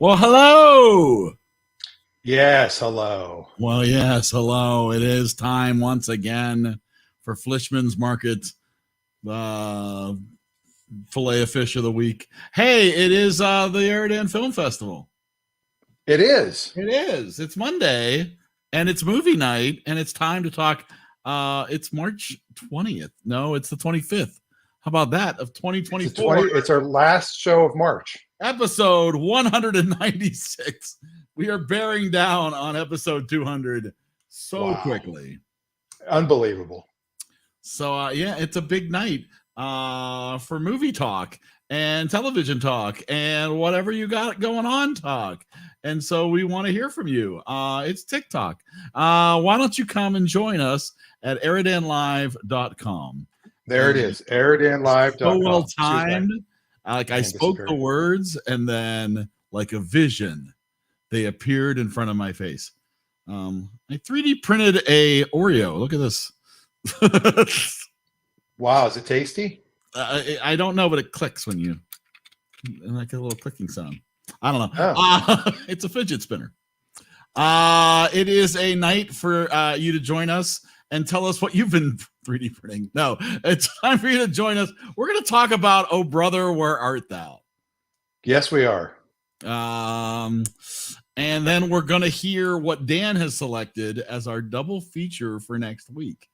Well, hello. Yes, hello. Well, yes, hello. It is time once again for Fleischmann's Market, Filet of Fish of the Week. Hey, it is the EriDan Film Festival. It is. It is. It's Monday, and it's movie night, and it's time to talk. It's March 20th. No, it's the 25th. How about that, of 2024? It's our last show of March. Episode 196. We are bearing down on episode 200 so quickly. Unbelievable. So, yeah, it's a big night for movie talk and television talk and whatever you got going on talk. And so we want to hear from you. It's TikTok. Why don't you come and join us at EriDanLive.com. There it is. EriDanLive.com. So well timed. Like I spoke the words, and then like a vision, they appeared in front of my face. I 3D printed a Oreo. Look at this. Wow, is it tasty? I don't know, but it clicks when you like a little clicking sound. I don't know. Oh. It's a fidget spinner. It is a night for you to join us and tell us what you've been 3D printing. No, it's time for you to join us. We're going to talk about Oh Brother, Where Art Thou? Yes, we are. And then we're going to hear what Dan has selected as our double feature for next week,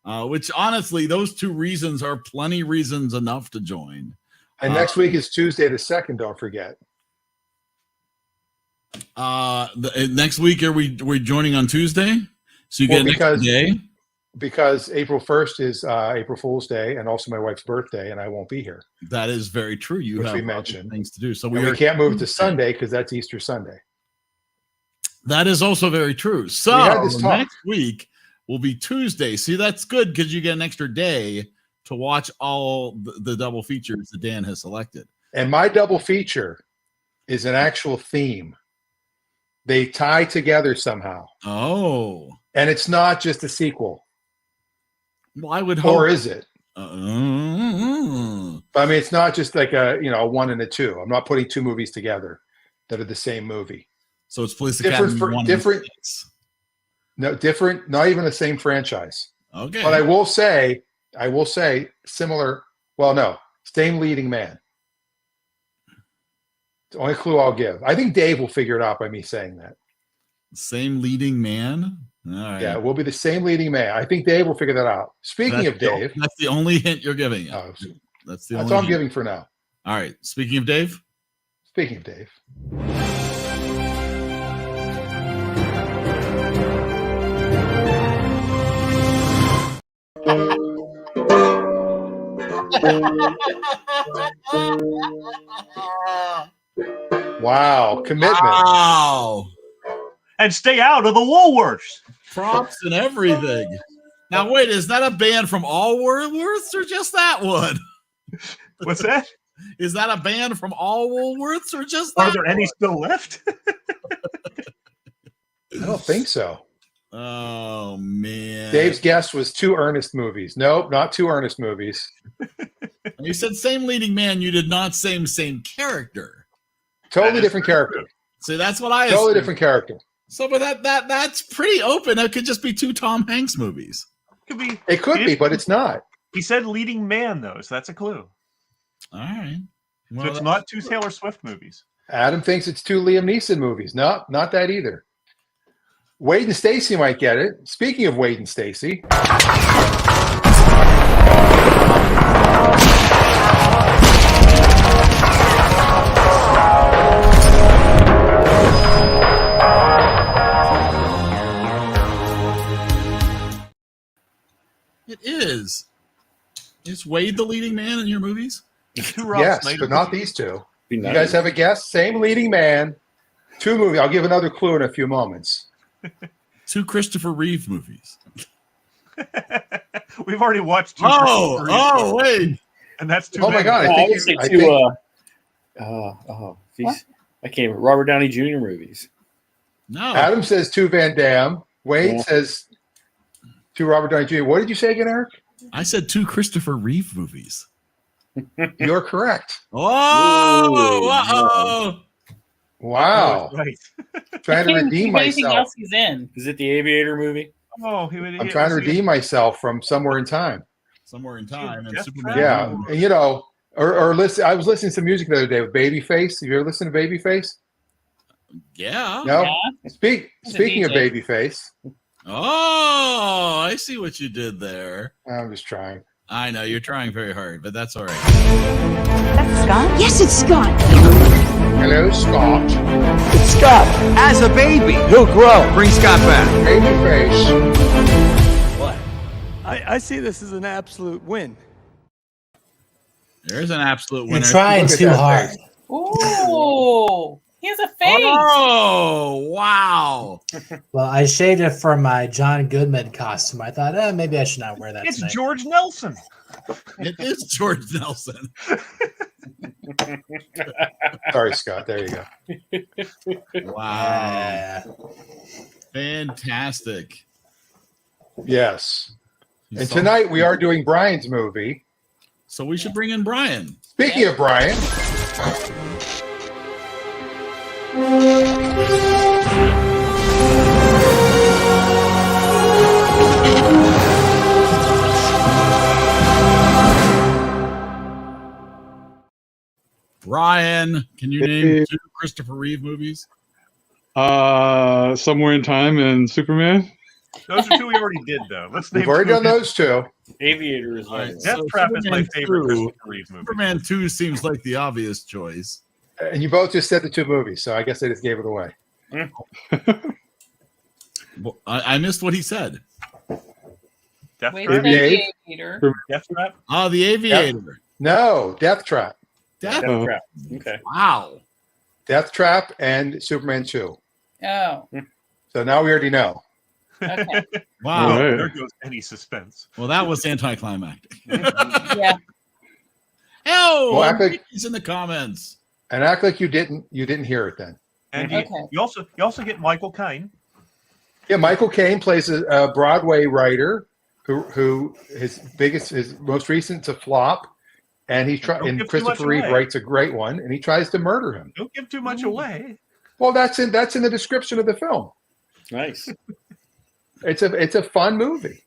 which honestly, those two reasons are plenty reasons enough to join. And next week is Tuesday the 2nd, don't forget. Next week, we're joining on Tuesday? So you get next day? Because April 1st is April Fool's Day and also my wife's birthday, and I won't be here. That is very true. You have things to do. So we can't move to Sunday because that's Easter Sunday. That is also very true. So next week will be Tuesday. See, that's good because you get an extra day to watch all the double features that Dan has selected. And my double feature is an actual theme. They tie together somehow. Oh. And it's not just a sequel. Well, I would hope. Or is it? But I mean, it's not just like a 1 and a 2. I'm not putting two movies together that are the same movie. So it's Police Academy different. No, different. Not even the same franchise. Okay. But I will say similar. Well, no, same leading man. It's the only clue I'll give. I think Dave will figure it out by me saying that. Same leading man. All right. Yeah, we'll be the same leading man. I think Dave will figure that out. Speaking of Dave, that's the only hint you're giving. That's all I'm giving for now. All right. Speaking of Dave. Wow, commitment. Wow. And stay out of the Woolworths. Props and everything. Now, wait, is that a band from all Woolworths or just that one? What's that? Is that a band from all Woolworths or just that? Are there any still left? I don't think so. Oh, man. Dave's guess was 2 Ernest movies. Nope, not 2 Ernest movies. You said same leading man. You did not say same character. Totally different character. See, that's what I assumed. Totally different character. So, but that's pretty open. It could just be 2 Tom Hanks movies. It could be, but it's not. He said leading man, though, so that's a clue. All right. Well, so it's not 2 Taylor Swift movies. Adam thinks it's 2 Liam Neeson movies. No, not that either. Wade and Stacy might get it. Speaking of Wade and Stacy. It is. Is Wade the leading man in your movies? Yes, but not these two. You guys have a guess? Same leading man. 2 movies. I'll give another clue in a few moments. 2 Christopher Reeve movies. We've already watched 2. Wait. And that's 2. Oh my God! I would say 2. I can't. Robert Downey Jr. movies. No. Adam says 2 Van Damme. Wade says 2 Robert Downey Jr. What did you say again, Eric? I said 2 Christopher Reeve movies. You're correct. Oh, Wow. Right. Trying to Can't redeem think of anything myself. else he's in. Is it the Aviator movie? Oh, I'm trying to redeem myself from Somewhere in Time. Somewhere in Time and Death Superman. Trap? Yeah, Moon. and you know, or listen. I was listening to music the other day with Babyface. Have you ever listened to Babyface? Yeah. No. Yeah. He's a Speaking of DJ. Babyface, Oh, I see what you did there. I'm just trying. I know you're trying very hard, but that's all right. That's Scott? Yes, it's Scott. Hello, Scott. It's Scott. As a baby, he'll grow. Bring Scott back. Babyface. What? I see this as an absolute win. There's an absolute winner. You're trying Look at too that hard. face. Ooh, he has a face. Oh, wow. Well, I shaved it for my John Goodman costume. I thought, maybe I should not wear that It's tonight. George Nelson. It is George Nelson. Sorry, Scott. There you go. Wow. Fantastic. Yes. And tonight we are doing Brian's movie. So we should bring in Brian. Speaking of Brian, Brian, can you name 2 Christopher Reeve movies? Somewhere in Time and Superman. Those are 2 we already did, though. Let's name we've already 2 done those two. Aviator is like Death So Trap is my Superman favorite 2. Christopher Reeve movie. Superman 2 seems like the obvious choice. And you both just said the 2 movies, so I guess I just gave it away. Well, I missed what he said. Death Wait, Trap. the Aviator. Aviator. Death Trap. Oh, The Aviator. No, Death Trap. Death. Death Trap. Okay. Wow. Death Trap and Superman 2. Oh, So now we already know. okay. Wow. All right. There goes any suspense. Well, that was anticlimactic. Yeah. Oh, Well, act like- he's in the comments. And act like you didn't hear it then. And Okay. you also get Michael Caine. Yeah, Michael Caine plays a Broadway writer who his most recent's a flop, and Don't give too much Christopher Reeve away. writes a great one, and he tries to murder him. Don't give too much away. Well, that's in the description of the film. Nice. It's a fun movie.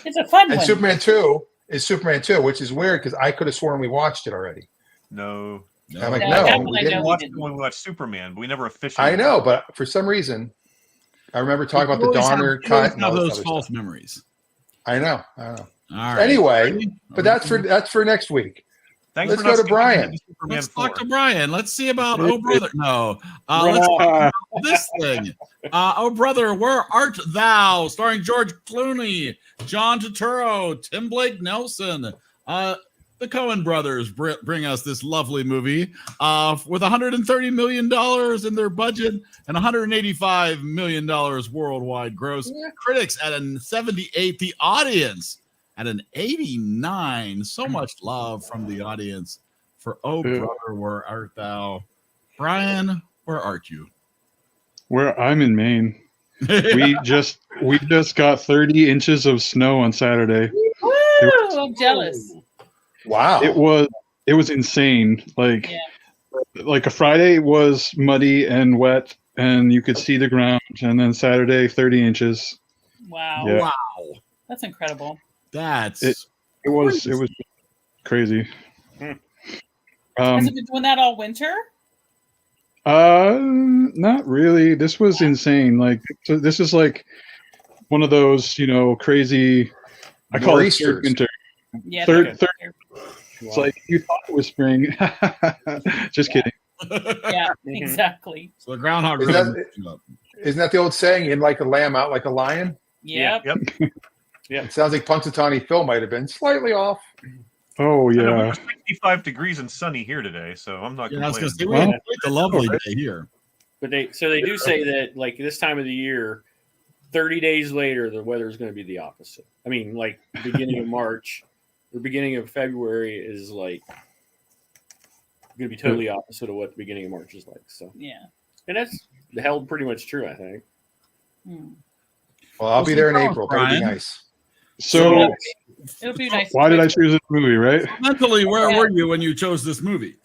It's a fun And one. Superman 2 is Superman 2, which is weird because I could have sworn we watched it already. No. I'm like, No, no, that we one I didn't. know. We we watched didn't. when we watched Superman, but we never officially. I know, but for some reason, I remember talking about the Donner You always cut and have all this those other false stuff. memories. I know. All right. Anyway, but that's for next week. Thanks Let's for go not to skipping Brian. ahead to Superman Let's 4. talk to Brian. Let's see about Oh Brother. No. Let's talk about this thing. Oh Brother, Where Art Thou? Starring George Clooney, John Turturro, Tim Blake Nelson. The Coen brothers bring us this lovely movie with $130 million in their budget and $185 million worldwide gross. Critics at a 78, the audience at an 89. So much love from the audience for Oh Brother, Where Art Thou? Brian, where art you? Where I'm in Maine. We just got 30 inches of snow on Saturday. Woo! I'm jealous. Wow. It was insane. Like a Friday was muddy and wet and you could see the ground, and then Saturday 30 inches. Wow. Yeah. Wow. That's incredible. That's It was crazy. Has it been doing that all winter? Not really. This was insane. Like, so this is like one of those, crazy. I call it Nor'easters. third winter. Yeah. Third. Wow. It's like you thought it was spring. Just kidding. Yeah, exactly. so the groundhog Is really that- messed you up. Isn't that the old saying, in like a lamb, out like a lion? Yep. Yep. It sounds like Punxsutawney Phil might have been slightly off. Oh I know, yeah. we're 65 degrees and sunny here today, so I'm not Yeah, I was complaining. gonna say we had quite a lovely day here. But they do say that like this time of the year, 30 days later, the weather is going to be the opposite. I mean, like beginning of March or beginning of February is like going to be totally opposite of what the beginning of March is like. So, Yeah. and that's held pretty much true, I think. Hmm. Well, I'll be there in April. That'll be Brian. nice. So It'll be nice. why did I choose this movie, right? Mentally, where Yeah. were you when you chose this movie?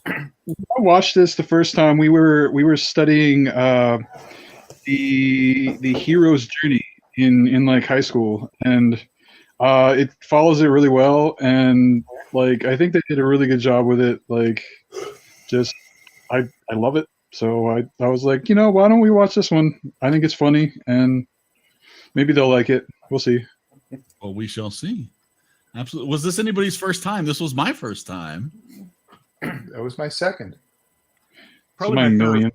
I watched this the first time we were studying the hero's journey in like high school, and it follows it really well, and like I think they did a really good job with it. Like, just I love it. So I was like, why don't we watch this one? I think it's funny, and maybe they'll like it. We'll see. Well, we shall see. Absolutely. Was this anybody's first time? This was my first time. That was my second. Probably my million.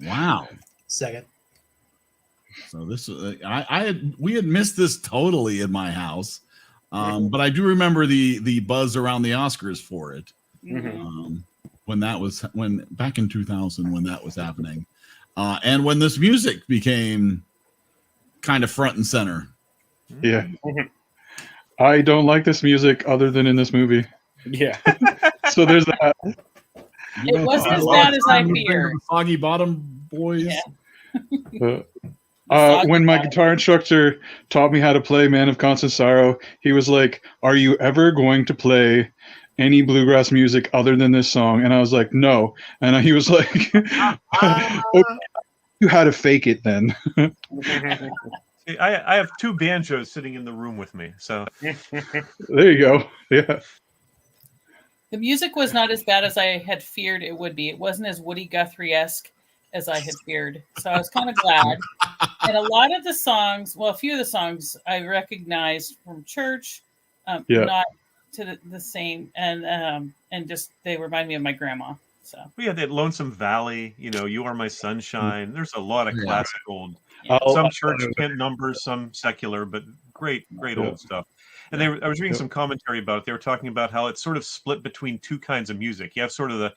Wow. Second. So this we had missed this totally in my house, but I do remember the buzz around the Oscars for it. When back in 2000 when that was happening, and when this music became kind of front and center. Yeah. I don't like this music other than in this movie. Yeah. So there's that. It wasn't as bad as I feared. Soggy Bottom Boys. Yeah. When my guitar instructor taught me how to play Man of Constant Sorrow, he was like, "Are you ever going to play any bluegrass music other than this song?" And I was like, "No." And he was like, "Okay, you had to fake it then." See, I have two banjos sitting in the room with me, so there you go. Yeah. The music was not as bad as I had feared it would be. It wasn't as Woody Guthrie-esque as I had feared. So I was kind of glad. And a lot of the songs, well, a few of the songs I recognized from church, not to the same, and just they remind me of my grandma. So we had that Lonesome Valley, You Are My Sunshine. There's a lot of classic old, some church numbers, some secular, but great old stuff. And I was reading some commentary about it. They were talking about how it's sort of split between two kinds of music. You have sort of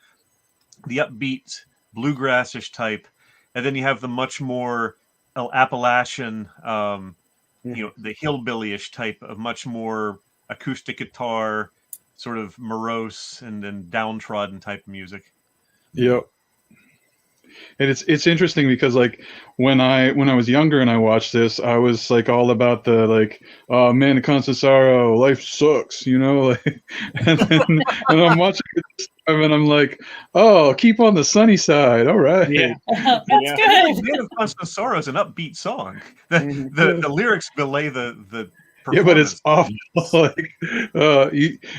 the upbeat bluegrassish type, and then you have the much more Appalachian, the hillbilly-ish type of much more acoustic guitar, sort of morose and downtrodden type of music. Yep. And it's interesting because like when I was younger and I watched this, I was like all about the like, oh man, of Constant Sorrow, life sucks, like, and I'm watching it this time and I'm like, oh, keep on the sunny side, all right. Yeah. That's good. Man of Constant Sorrow is an upbeat song. The lyrics belay the yeah, but it's awful. Like,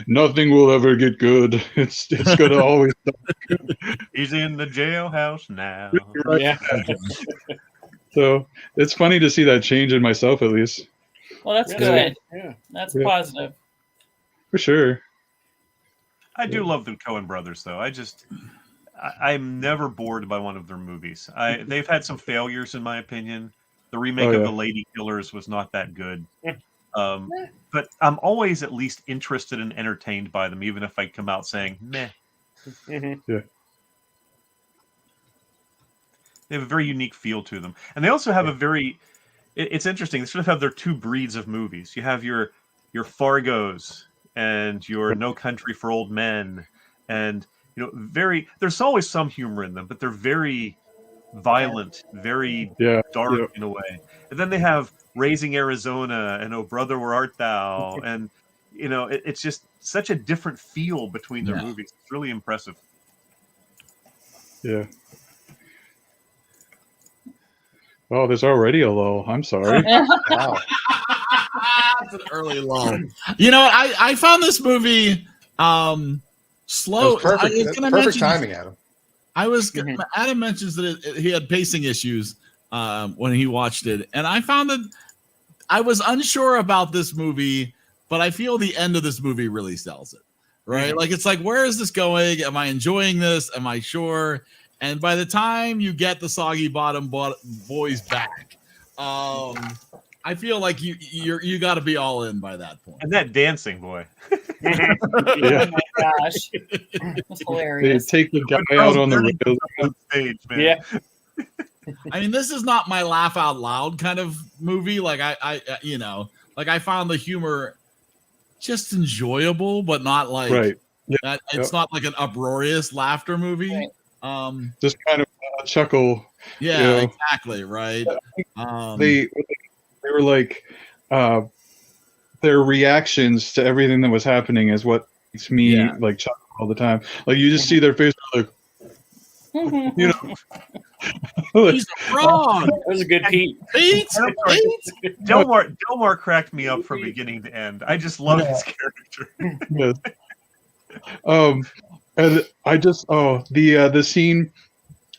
nothing will ever get good. It's gonna always. He's in the jailhouse now. Right. Yeah. So it's funny to see that change in myself, at least. Well, that's good. Yeah, that's positive. For sure. I do love the Coen brothers, though. I'm never bored by one of their movies. They've had some failures, in my opinion. The remake of The Lady Killers was not that good. But I'm always at least interested and entertained by them, even if I come out saying meh. Yeah. They have a very unique feel to them, and they also have a very. It's interesting. They sort of have their two breeds of movies. You have your Fargos and your No Country for Old Men, and there's always some humor in them, but they're very violent, very dark in a way. And then they have Raising Arizona and Oh Brother Where Art Thou, and it's just such a different feel between their movies. It's really impressive. Yeah. Oh, there's already a lull. I'm sorry. Wow. It's an early lull. You know what? I found this movie slow. Perfect, perfect timing, Adam. Adam mentions that he had pacing issues when he watched it, and I found that I was unsure about this movie, but I feel the end of this movie really sells it. Right? Mm-hmm. Like it's like, where is this going? Am I enjoying this? Am I sure? And by the time you get the Soggy Bottom Boys back, I feel like you got to be all in by that point. And that dancing, boy. Yeah. Oh my gosh, that's hilarious. They take the guy out on the stage, man. Yeah. I mean, this is not my laugh out loud kind of movie. Like I found the humor just enjoyable, but not like right. It's not like an uproarious laughter movie. Right. Just kind of chuckle. Yeah, exactly. Right. They were like their reactions to everything that was happening is what makes me like chuckle all the time. Like you just see their face, like you know. He's wrong. That was a good Pete. Pete. Delmar cracked me up from beginning to end. I just love his character. Yes. And I just the scene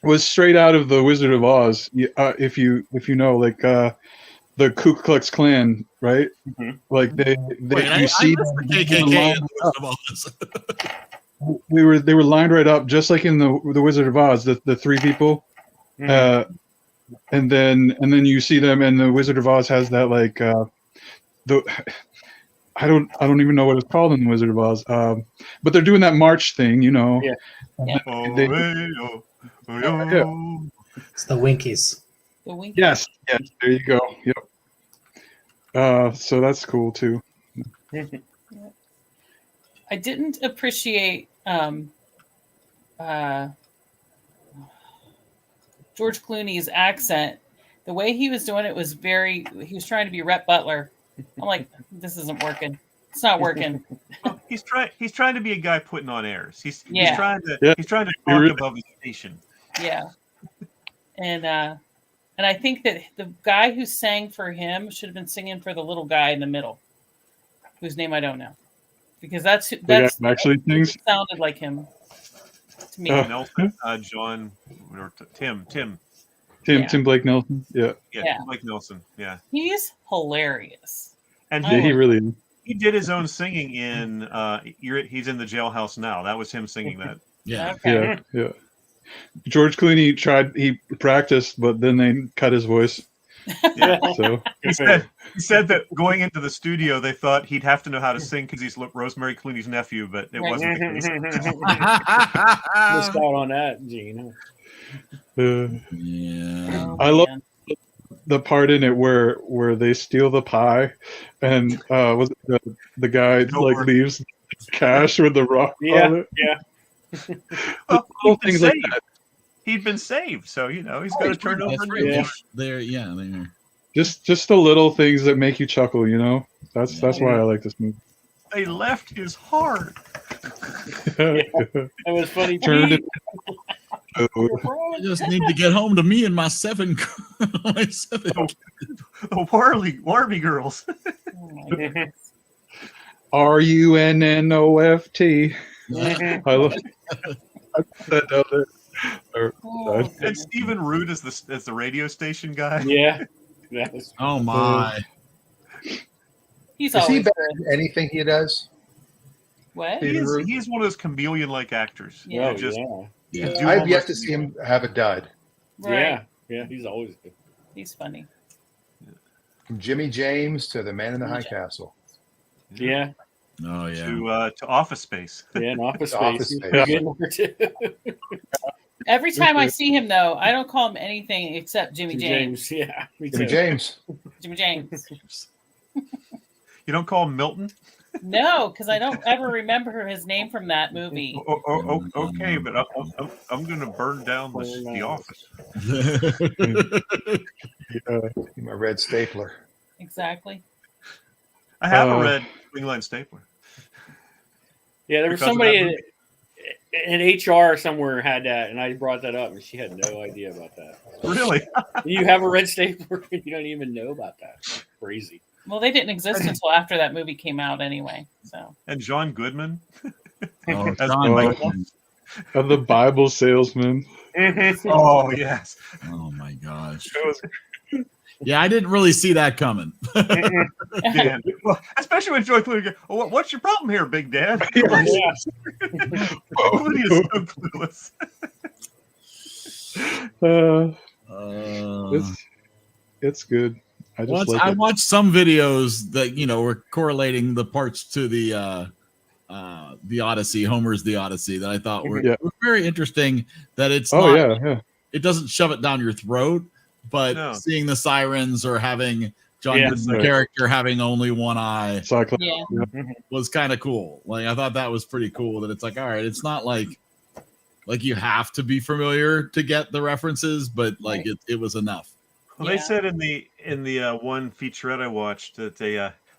was straight out of the Wizard of Oz. If you know, like the Ku Klux Klan, right? Mm-hmm. Like they Wait, you see the KKK in the Wizard of Oz. they were lined right up, just like in the Wizard of Oz. The three people, and then you see them, and the Wizard of Oz has that like I don't even know what it's called in the Wizard of Oz. But they're doing that march thing, you know. Yeah. It's the Winkies. The Winkies. Yes, there you go. Yep. So that's cool too. I didn't appreciate George Clooney's accent. The way he was doing it was he was trying to be Rhett Butler. I'm like, this isn't working. It's not working. Well, he's trying to be a guy putting on airs. He's trying to talk above his station. Yeah. And I think that the guy who sang for him should have been singing for the little guy in the middle, whose name I don't know, because that's actually things sounded like him to me. Nelson, John, or Tim, Tim Blake Nelson. Yeah. Tim Blake Nelson. Yeah. He's hilarious. And he really. He did his own singing in he's in the jailhouse now. That was him singing that. Yeah. Okay. Yeah. George Clooney he practiced, but then they cut his voice. Yeah. So he said that going into the studio, they thought he'd have to know how to sing because he's Rosemary Clooney's nephew, but it wasn't the case. Missed out on that, Gene. Yeah. I love the part in it where they steal the pie, and was it the guy like leaves cash with the rock on it? Yeah. Well, things like that. He'd been saved, so he's got to turn over. They're just the little things that make you chuckle, you know. That's why I like this movie. They left his heart. That was funny. Turned it. I just need to get home to me and my seven. The Warby girls. RUNNOFT. I love that down there. And Stephen Root as the radio station guy. Yeah. Oh my. He's Is he always better than anything he does? what? He is one of those chameleon-like actors. Yeah. I've yet to see him have a dud. Right. Yeah, he's always good. He's funny. From Jimmy James to The Man in the High Castle. Yeah. Oh yeah. To Office Space. Yeah, in Office Office Space. Space. Good number two. Every time I see him, though, I don't call him anything except Jimmy James. Yeah. Me Jimmy too. James. Jimmy James. You don't call him Milton? No, because I don't ever remember his name from that movie. Okay, but I'm going to burn down the office. My red stapler. Exactly. I have a red wingline stapler. Yeah, there was somebody in HR somewhere had that, and I brought that up, and she had no idea about that. Really? You have a red stapler, and you don't even know about that. That's crazy. Well, they didn't exist until after that movie came out, anyway. So. And John Goodman. Oh, As John Michael. Goodman. Of the Bible salesman. Oh yes. Oh my gosh. Yeah, I didn't really see that coming. Yeah. Well, especially when Joy Clooney goes, oh, what's your problem here, Big Dad? Yeah. Clooney is so clueless. It's good. I just I watched some videos that were correlating the parts to the Odyssey, Homer's The Odyssey, that I thought were very interesting. That it's it doesn't shove it down your throat, but seeing the sirens or having John Goodman's character having only one eye was kind of cool. Like I thought that was pretty cool. That it's like, all right, it's not like you have to be familiar to get the references, but it was enough. Well, they said in the one featurette I watched that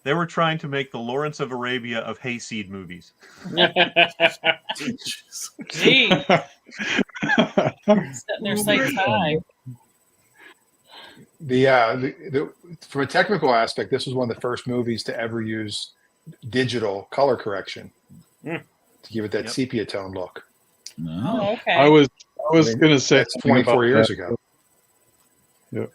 They were trying to make the Lawrence of Arabia of hayseed movies. Gee. Setting their sights high. From a technical aspect, this was one of the first movies to ever use digital color correction to give it that sepia tone look. No. Oh, okay. I was going to say that's 24 years ago. Yeah.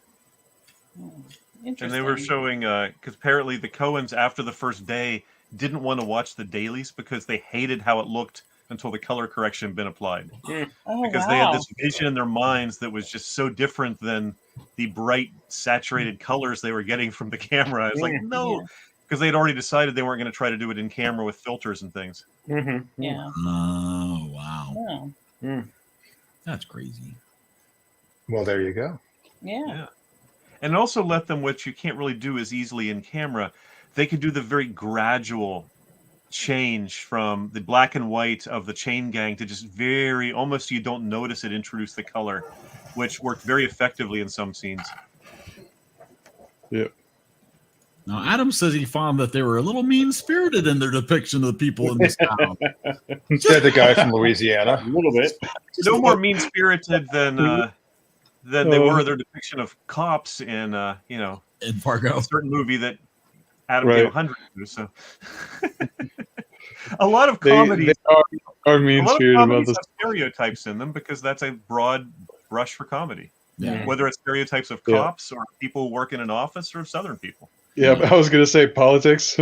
And they were showing because apparently the Coens after the first day didn't want to watch the dailies because they hated how it looked until the color correction had been applied. Oh, because they had this vision in their minds that was just so different than the bright saturated colors they were getting from the camera. It's like, no, because they'd already decided they weren't going to try to do it in camera with filters and things. Yeah. Oh, wow. Oh. That's crazy. Well, there you go. Yeah. And it also let them, which you can't really do as easily in camera, they could do the very gradual change from the black and white of the chain gang to just very, almost you don't notice it, introduce the color, which worked very effectively in some scenes. Yeah. Now, Adam says he found that they were a little mean-spirited in their depiction of the people in this town. Said the guy from Louisiana. A little bit. No more mean-spirited than they were their depiction of cops in, in Fargo, a certain movie that Adam gave 100 to. So, a lot of comedies are mean-spirited about this. Have stereotypes in them because that's a broad brush for comedy. Yeah. Whether it's stereotypes of cops or people who work in an office or Southern people. Yeah, but I was going to say politics.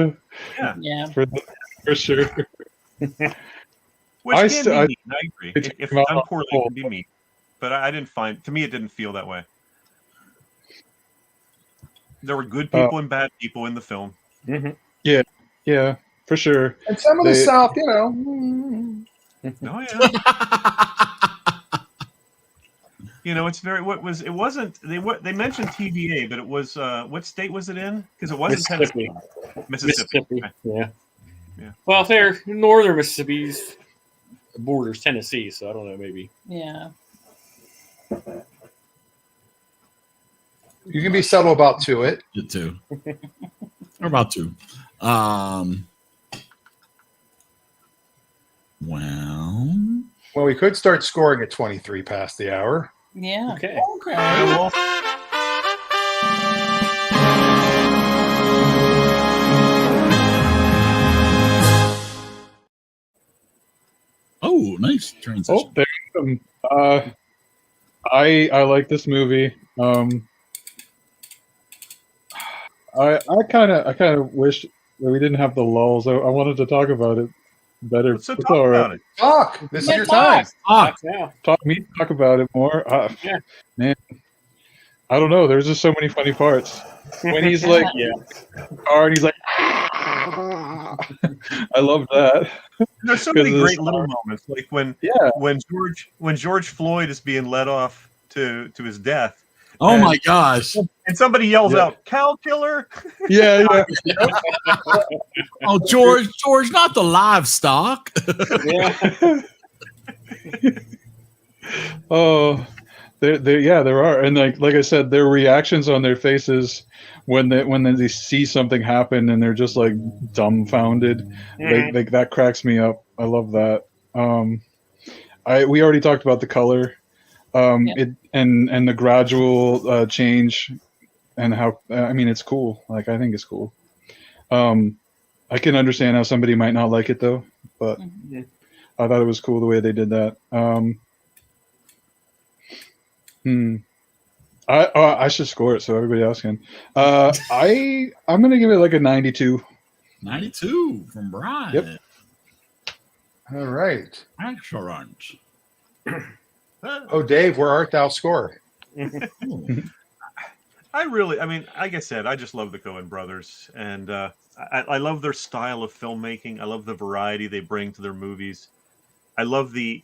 Yeah. For sure. Which can be mean. I agree. If done poorly, it can be mean. But I didn't find, to me, it didn't feel that way. There were good people and bad people in the film. Yeah, for sure. And some of the South, Oh yeah. It's very. It wasn't. They mentioned TVA, but it was. What state was it in? Because it wasn't Mississippi. Mississippi. Okay. Yeah. Well, if they're northern Mississippi's borders Tennessee, so I don't know. Maybe. Yeah. You can be subtle about it. It too. Or about two. Well, we could start scoring at 23 past the hour. Yeah. Okay. Well, oh, nice transition. Oh, there you go. I like this movie. I kind of wish that we didn't have the lulls. I wanted to talk about it better. So it's talk all right. about it. Talk. This is your time. Talk about it more. Yeah. Man, I don't know. There's just so many funny parts. When he's like, car, and he's like, I love that. There's so many great little moments, like when George Floyd is being led off to his death. Oh my gosh! And somebody yells out, "Cow killer!" Yeah. Oh, George, not the livestock. Oh, there are, and like I said, their reactions on their faces when they see something happen and they're just like dumbfounded. Like that cracks me up. I love that. We already talked about the color. It and the gradual change and how it's cool. Like I think it's cool. I can understand how somebody might not like it though, but I thought it was cool the way they did that. I should score it so everybody else can. I'm gonna give it like a 92. 92 from Brian. Yep. All right. Excellent. Oh, Dave, where art thou score? Like I said, I just love the Coen brothers, and I love their style of filmmaking. I love the variety they bring to their movies. I love they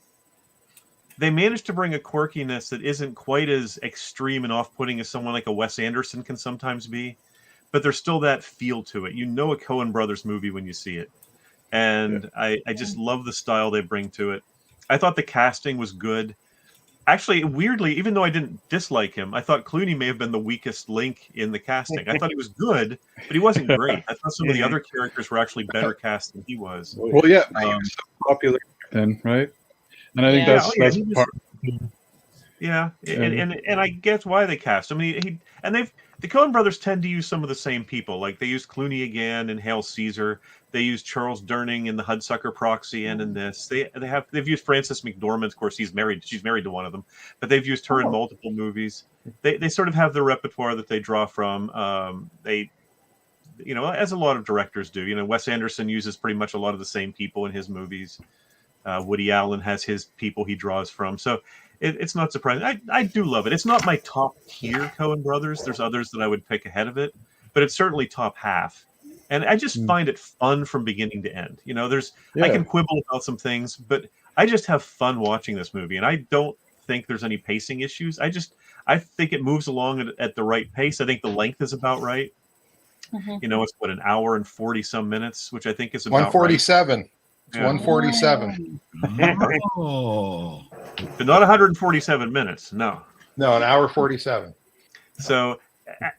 managed to bring a quirkiness that isn't quite as extreme and off-putting as someone like a Wes Anderson can sometimes be, but there's still that feel to it. You know a Coen brothers movie when you see it, and I just love the style they bring to it. I thought the casting was good. Actually, weirdly, even though I didn't dislike him, I thought Clooney may have been the weakest link in the casting. I thought he was good, but he wasn't great. I thought some of the other characters were actually better cast than he was. Well, yeah, he was so popular then, right? And I think Yeah. that's he was- part. Yeah, and I get why they cast him. The Coen brothers tend to use some of the same people. Like they used Clooney again in Hail Caesar. They used Charles Durning in the Hudsucker Proxy and in this. They've used Frances McDormand. Of course, she's married to one of them, but they've used her in multiple movies. They sort of have their repertoire that they draw from. As a lot of directors do. Wes Anderson uses pretty much a lot of the same people in his movies. Woody Allen has his people he draws from. So it's not surprising. I do love it. It's not my top tier Coen brothers. There's others that I would pick ahead of it, but it's certainly top half. And I just find it fun from beginning to end. I can quibble about some things, but I just have fun watching this movie. And I don't think there's any pacing issues. I think it moves along at the right pace. I think the length is about right. Mm-hmm. It's an hour and 40 some minutes, which I think is about 147. right. It's 147. Oh. But not 147 minutes. No, an hour 47. So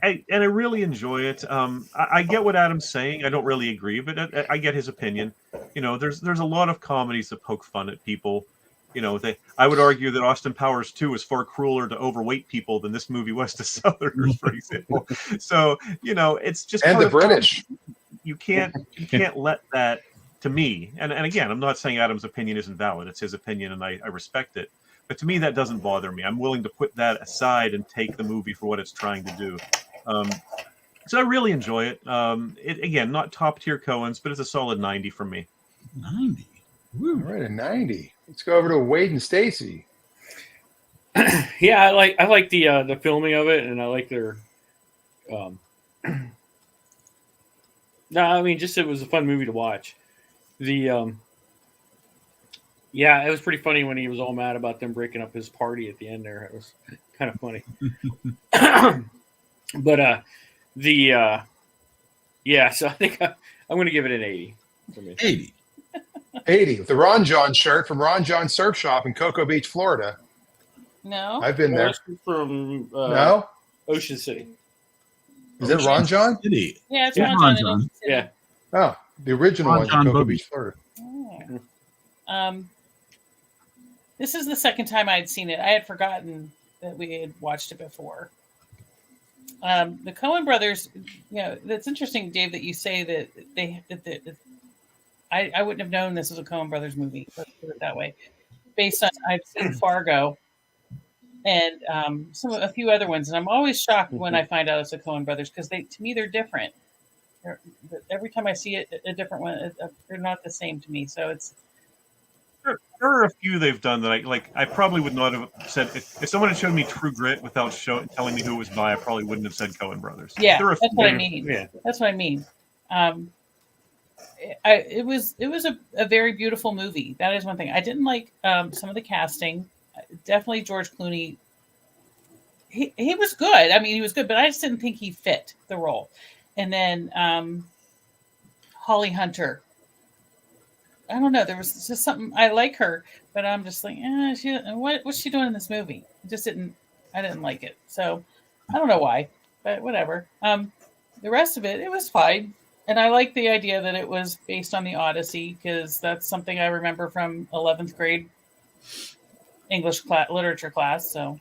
I really enjoy it. I get what Adam's saying. I don't really agree, but I get his opinion. There's a lot of comedies that poke fun at people. I would argue that Austin Powers 2 is far crueler to overweight people than this movie was to Southerners, for example. So it's just And the British. You can't let that. To me, and again, I'm not saying Adam's opinion isn't valid. It's his opinion, and I respect it. But to me, that doesn't bother me. I'm willing to put that aside and take the movie for what it's trying to do. So I really enjoy it. Again, not top tier Coens, but it's a solid 90 for me. 90. All right, a 90. Let's go over to Wade and Stacy. Yeah, I like the filming of it, and I like their. No, I mean, just it was a fun movie to watch. It was pretty funny when he was all mad about them breaking up his party at the end there. It was kind of funny. But so I think I'm going to give it an 80 for me. 80. 80. The Ron John shirt from Ron John Surf Shop in Cocoa Beach, Florida. No. I've been there. From No? Ocean City. Is it Ron John? City. Yeah, it's Yeah, Ron Ron John. John. Yeah. Oh, the original Ron one in John Cocoa Bobby. Beach, Florida. Oh. This is the second time I'd seen it. I had forgotten that we had watched it before. The Coen brothers, that's interesting, Dave, that you say that I wouldn't have known this was a Coen brothers movie. Let's put it that way. Based on I've seen Fargo and a few other ones, and I'm always shocked when I find out it's a Coen brothers because to me they're different. Every time I see it, a different one. They're not the same to me. So it's. There are a few they've done that I probably would not have said if someone had shown me True Grit without telling me who it was by, I probably wouldn't have said Coen brothers. Yeah, There are that's what I mean. Yeah. That's what I mean. It was a very beautiful movie. That is one thing. I didn't like some of the casting. Definitely George Clooney. He was good. I mean, he was good, but I just didn't think he fit the role. And then Holly Hunter. I don't know. There was just something I like her, but I'm just like, what's she doing in this movie? I didn't like it. So I don't know why, but whatever. The rest of it was fine. And I like the idea that it was based on the Odyssey because that's something I remember from 11th grade English literature class. So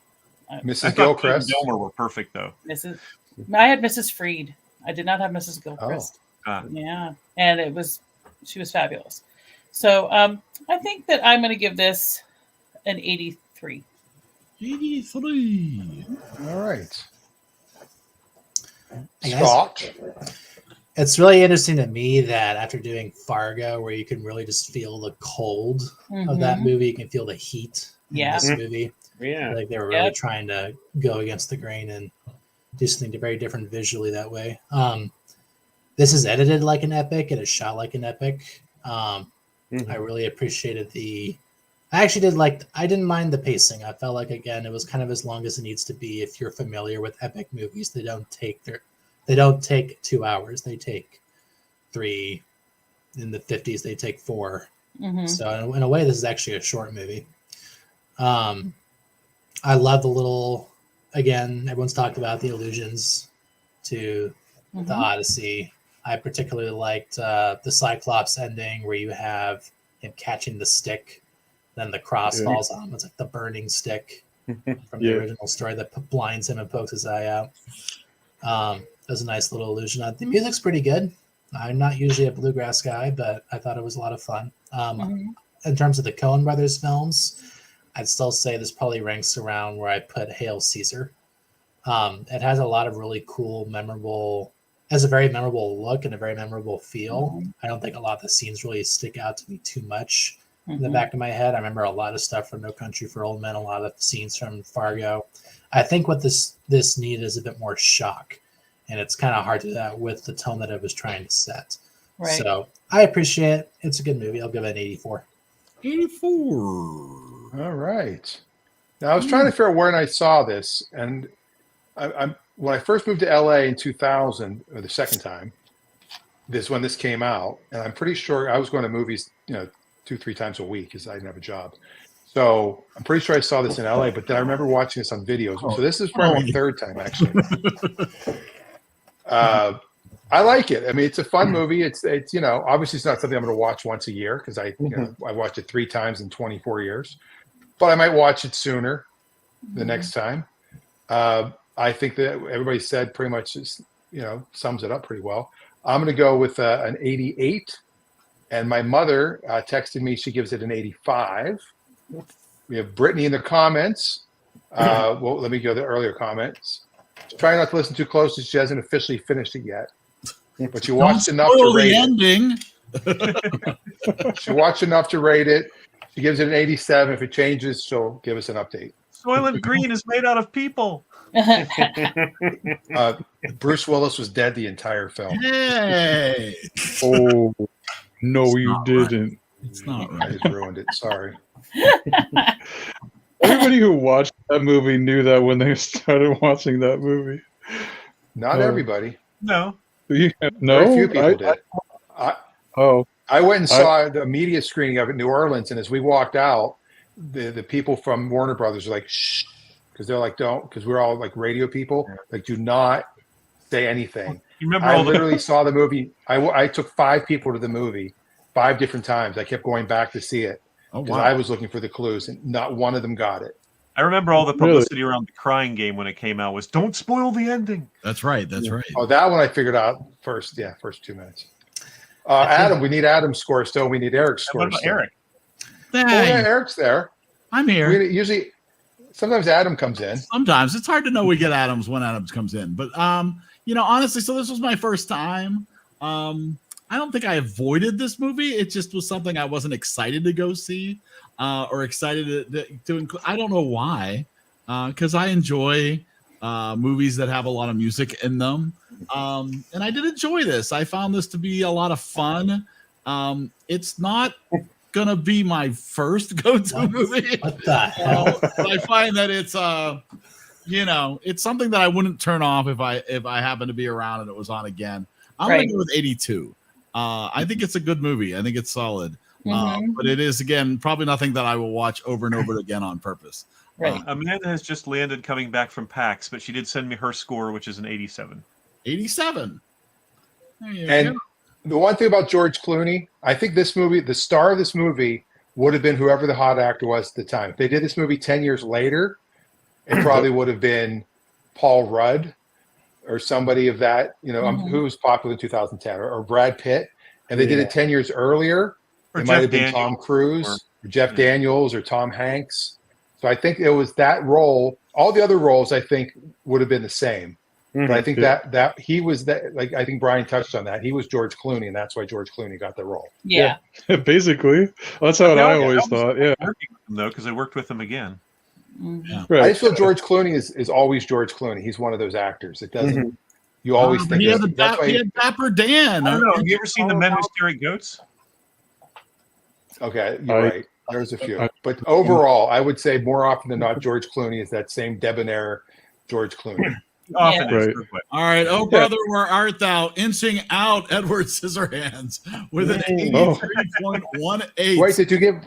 Mrs. Gilchrist. Delmer were perfect though. I had Mrs. Freed. I did not have Mrs. Gilchrist. Oh. Yeah, and she was fabulous. So I think that I'm going to give this an 83. 83. All right. Hey, guys. Scott. It's really interesting to me that after doing Fargo, where you can really just feel the cold of that movie, you can feel the heat in this movie. Yeah. Like they were really trying to go against the grain and do something very different visually that way. This is edited like an epic. It is shot like an epic. I really appreciated I didn't mind the pacing. I felt like, again, it was kind of as long as it needs to be. If you're familiar with epic movies, they don't take 2 hours. They take 3. In the 50s, they take 4. So in a way, this is actually a short movie. I love the little, again, everyone's talked about the allusions to the Odyssey. I particularly liked the Cyclops ending where you have him catching the stick, then the cross falls on him. It's like the burning stick from the original story that blinds him and pokes his eye out. It was a nice little illusion. The music's pretty good. I'm not usually a bluegrass guy, but I thought it was a lot of fun. In terms of the Coen Brothers films, I'd still say this probably ranks around where I put Hail Caesar. It has a lot of really cool, has a very memorable look and a very memorable feel. I don't think a lot of the scenes really stick out to me too much in the back of my head. I remember a lot of stuff from No Country for Old Men, a lot of scenes from Fargo. I think what this needed is a bit more shock, and it's kind of hard to do that with the tone that it was trying to set. Right. So I appreciate it. It's a good movie. I'll give it an 84. 84. All right. Now I was trying to figure out when I saw this, and when I first moved to LA in 2000, or the second time, when this came out, and I'm pretty sure I was going to movies, 2-3 times a week because I didn't have a job. So I'm pretty sure I saw this in LA, but then I remember watching this on videos. So this is probably my third time actually. I like it. I mean, it's a fun movie. It's obviously it's not something I'm going to watch once a year because I watched it 3 times in 24 years, but I might watch it sooner the next time. I think that everybody said pretty much sums it up pretty well. I'm going to go with an 88, and my mother texted me. She gives it an 85. We have Brittany in the comments. Well, let me go to the earlier comments. Try not to listen too close. She hasn't officially finished it yet, but she watched enough to rate it. She watched enough to rate it. She gives it an 87. If it changes, she'll give us an update. Soylent Green is made out of people. Bruce Willis was dead the entire film. Hey. Oh, no, you didn't. Right. It's not I right. just ruined it. Sorry. Everybody who watched that movie knew that when they started watching that movie. Not everybody. No. No, Very few people did. I went and saw the media screening of it in New Orleans, and as we walked out, the people from Warner Brothers were like, shh, because they're like, don't, because we're all like radio people, like, do not say anything. You remember I literally saw the movie. I took 5 people to the movie 5 different times. I kept going back to see it because I was looking for the clues, and not one of them got it. I remember all the publicity around the Crying Game when it came out was, don't spoil the ending. That's right. That's right. Oh, that one I figured out first. Yeah, first 2 minutes. Adam, we need Adam's score still. We need Eric's score. What about still. Eric? Oh, yeah, Eric's there. I'm here. Sometimes Adam comes in. Sometimes it's hard to know we get Adams when Adams comes in, but honestly, so this was my first time. I don't think I avoided this movie. It just was something I wasn't excited to go see, or excited to include. I don't know why, because I enjoy movies that have a lot of music in them, and I did enjoy this. I found this to be a lot of fun. It's not gonna be my first go-to movie. What the hell? But I find that it's it's something that I wouldn't turn off if I happen to be around and it was on again. I'm gonna go with 82. I think it's a good movie. I think it's solid. But it is, again, probably nothing that I will watch over and over again on purpose. Right. Amanda has just landed coming back from PAX, but she did send me her score, which is an 87. 87. And the one thing about George Clooney, I think this movie, the star of this movie, would have been whoever the hot actor was at the time. If they did this movie 10 years later, it probably would have been Paul Rudd or somebody of that, who was popular in 2010, or Brad Pitt. And they did it 10 years earlier. It might have been Tom Cruise or Jeff Daniels or Tom Hanks. So I think it was that role. All the other roles, I think, would have been the same. But I think that he was that, like, I think Brian touched on that. He was George Clooney, and that's why George Clooney got the role. Yeah. Basically. That's how I always thought. Yeah. Working with him, though, because I worked with him again. Yeah. Right. I just feel George Clooney is always George Clooney. He's one of those actors. It doesn't. You always think he had Dapper Dan. I don't know. Have you ever seen The Men Who Stare at Goats? Okay, you're right. There's a few. But overall, I would say more often than not, George Clooney is that same debonair George Clooney. Often Yeah. is. Right. Good way. All right. Oh, brother, where art thou? Inching out Edward Scissorhands with an Oh. 83.18. Wait,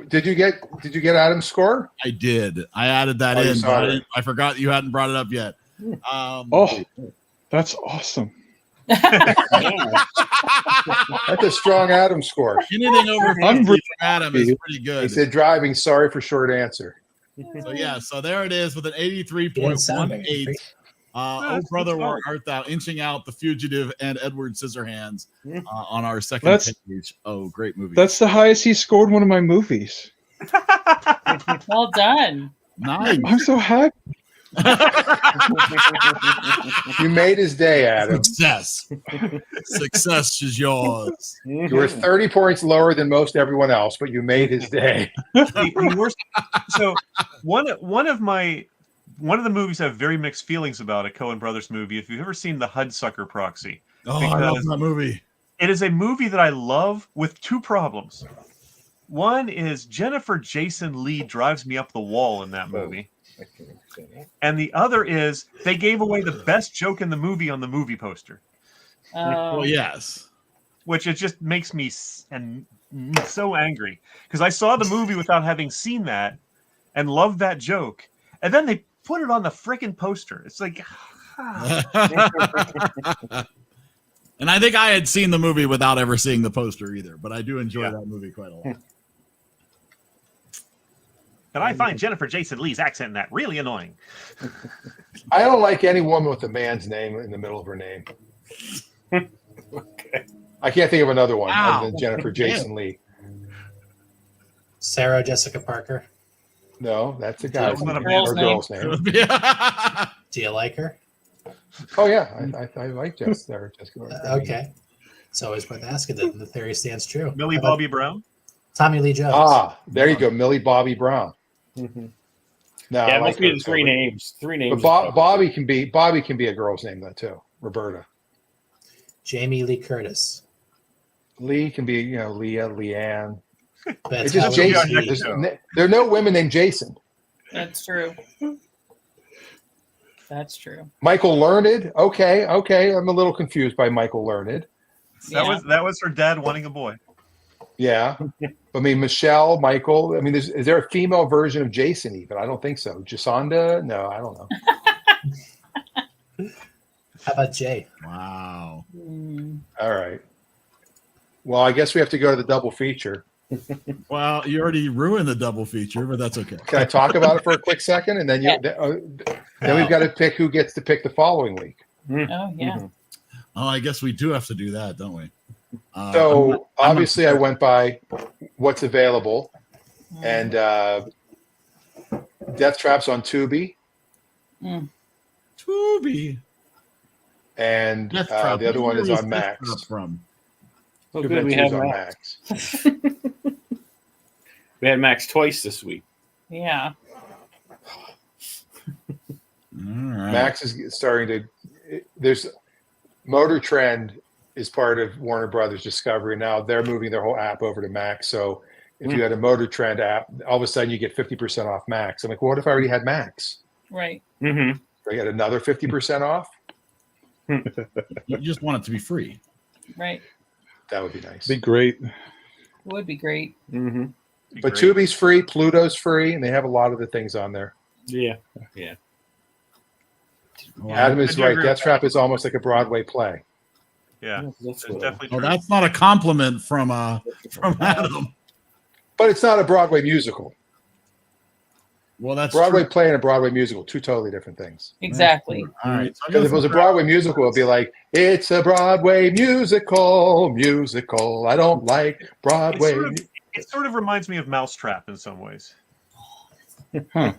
did you get Adam's score? I did. I added that Oh, you in. saw But it. I forgot you hadn't brought it up yet. Oh, that's awesome. That's a strong Adam score. Anything over 50 I'm from Adam is pretty He good. said driving. Sorry for short answer. So yeah, so there it is with an Didn't sound very 83.18. great. Oh, that's brother, where solid. art thou? Inching out the fugitive and Edward Scissorhands on our second That's- page. Oh, great movie. That's the highest he scored one of my movies. Well done. nice. I'm so happy. You made his day, Adam. Success. Success is yours. You were 30 points lower than most everyone else, but you made his day. The worst. So one of the movies I have very mixed feelings about, a Coen Brothers movie. If you've ever seen The Hudsucker Proxy, Oh, I love Because- that movie. it is a movie that I love with two problems. One is Jennifer Jason Leigh drives me up the wall in that movie. And the other is they gave away the best joke in the movie on the movie poster, Well, yes. which it just makes me so angry because I saw the movie without having seen that and loved that joke. And then they put it on the frickin' poster. It's like, And I think I had seen the movie without ever seeing the poster either, but I do enjoy that movie quite a lot. and I find Jennifer Jason Leigh's accent in that really annoying. I don't like any woman with a man's name in the middle of her name. Okay. I can't think of another one Wow. other than Jennifer Jason Leigh. Sarah Jessica Parker. No, that's a guy's That's not a name man's or girl's name. Do you like her? Oh yeah, I like Sarah Jessica Parker. Okay. It's always worth asking that. The theory stands true. Millie How about Bobby Brown? Tommy Lee Jones. Ah, there you go, Millie Bobby Brown. Mhm. No, Yeah, I it like must be her the three too. names. Three names. But Bobby can be a girl's name though too. Roberta. Jamie Lee Curtis. Lee can be, Leah, Leanne. But It's how just would you Jason. see- There are no women named Jason. That's true. That's true. Michael Learned. Okay. I'm a little confused by Michael Learned. Yeah. That was her dad wanting a boy. Yeah. I mean, Michelle, Michael. I mean, is there a female version of Jason even? I don't think so. Jasonda? No, I don't know. How about Jay? Wow. Mm. All right. Well, I guess we have to go to the double feature. Well, you already ruined the double feature, but that's okay. Can I talk about it for a quick second? And then then we've got to pick who gets to pick the following week. Oh yeah. Oh, I guess we do have to do that, don't we? So obviously I went by what's available, and Death Trap's on Tubi, Tubi. and Death Trap. the other one is Where on Death Max. Trap from? Oh, Superman good. We 2 is have on Max. Max. We had Max twice this week. Yeah. All right. Max is starting to. There's Motor Trend is part of Warner Brothers Discovery. Now they're moving their whole app over to Max. So if you had a Motor Trend app, all of a sudden you get 50% off Max. I'm like, well, what if I already had Max? Right. Mm-hmm. Do I get another 50% off? You just want it to be free. Right. That would be nice. Be great. It would be great. Mm-hmm. But Tubi's free, Pluto's free, and they have a lot of the things on there. Yeah. Adam I is do right. agree Death with Trap is almost like a Broadway play. Yeah, That's it's cool. definitely Oh, true. that's not a compliment from Adam. But it's not a Broadway musical. Well, that's Broadway true. play and a Broadway musical, two totally different things. Exactly. All right. So Because if it was a Broadway musical, it'd be like, it's a Broadway musical. I don't like Broadway. It sort of reminds me of Mousetrap in some ways. Oh,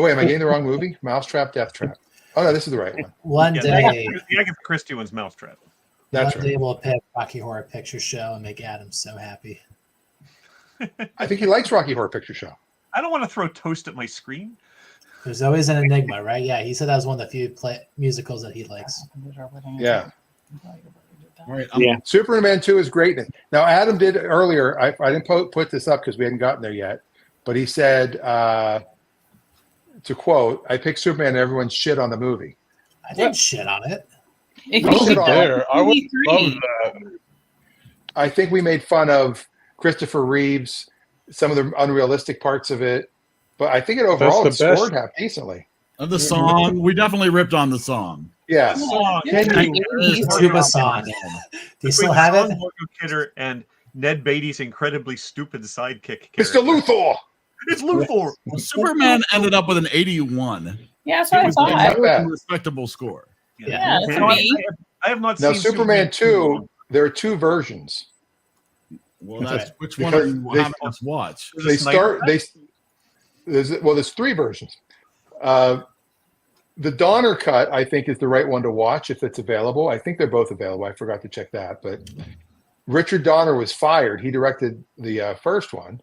wait, am I getting the wrong movie? Mousetrap, Death Trap. Oh, no, this is the right one. One Yeah, day, the Agatha Christie one's Mousetrap. That's one right. day we'll pick Rocky Horror Picture Show and make Adam so happy. I think he likes Rocky Horror Picture Show. I don't want to throw toast at my screen. There's always an enigma, right? Yeah, he said that was one of the few musicals that he likes. Yeah. All right. Yeah. Superman 2 is great. Now, Adam did earlier, I didn't put this up because we hadn't gotten there yet, but he said, to quote, I picked Superman and everyone's shit on the movie. I didn't shit on it. It I was could be there. I would love 23. that. I think we made fun of Christopher Reeves, some of the unrealistic parts of it, but I think it overall the best. scored half decently. The song, we definitely ripped on the song. Yeah. Song. Can you- Tuba song. Do you still have it? Marco Kidder and Ned Beatty's incredibly stupid sidekick character. Mr. Luthor. It's Luthor. Superman ended up with an 81. Yeah, that's what I was thought. not bad. A respectable score. Yeah, that's No, me. I have not Now, seen Superman 2, there are two versions. Well, that's Okay. which one Because are you they- having us watch? There's a They sniper start, there's three versions. The Donner cut, I think, is the right one to watch if it's available. I think they're both available. I forgot to check that. But Richard Donner was fired. He directed the first one,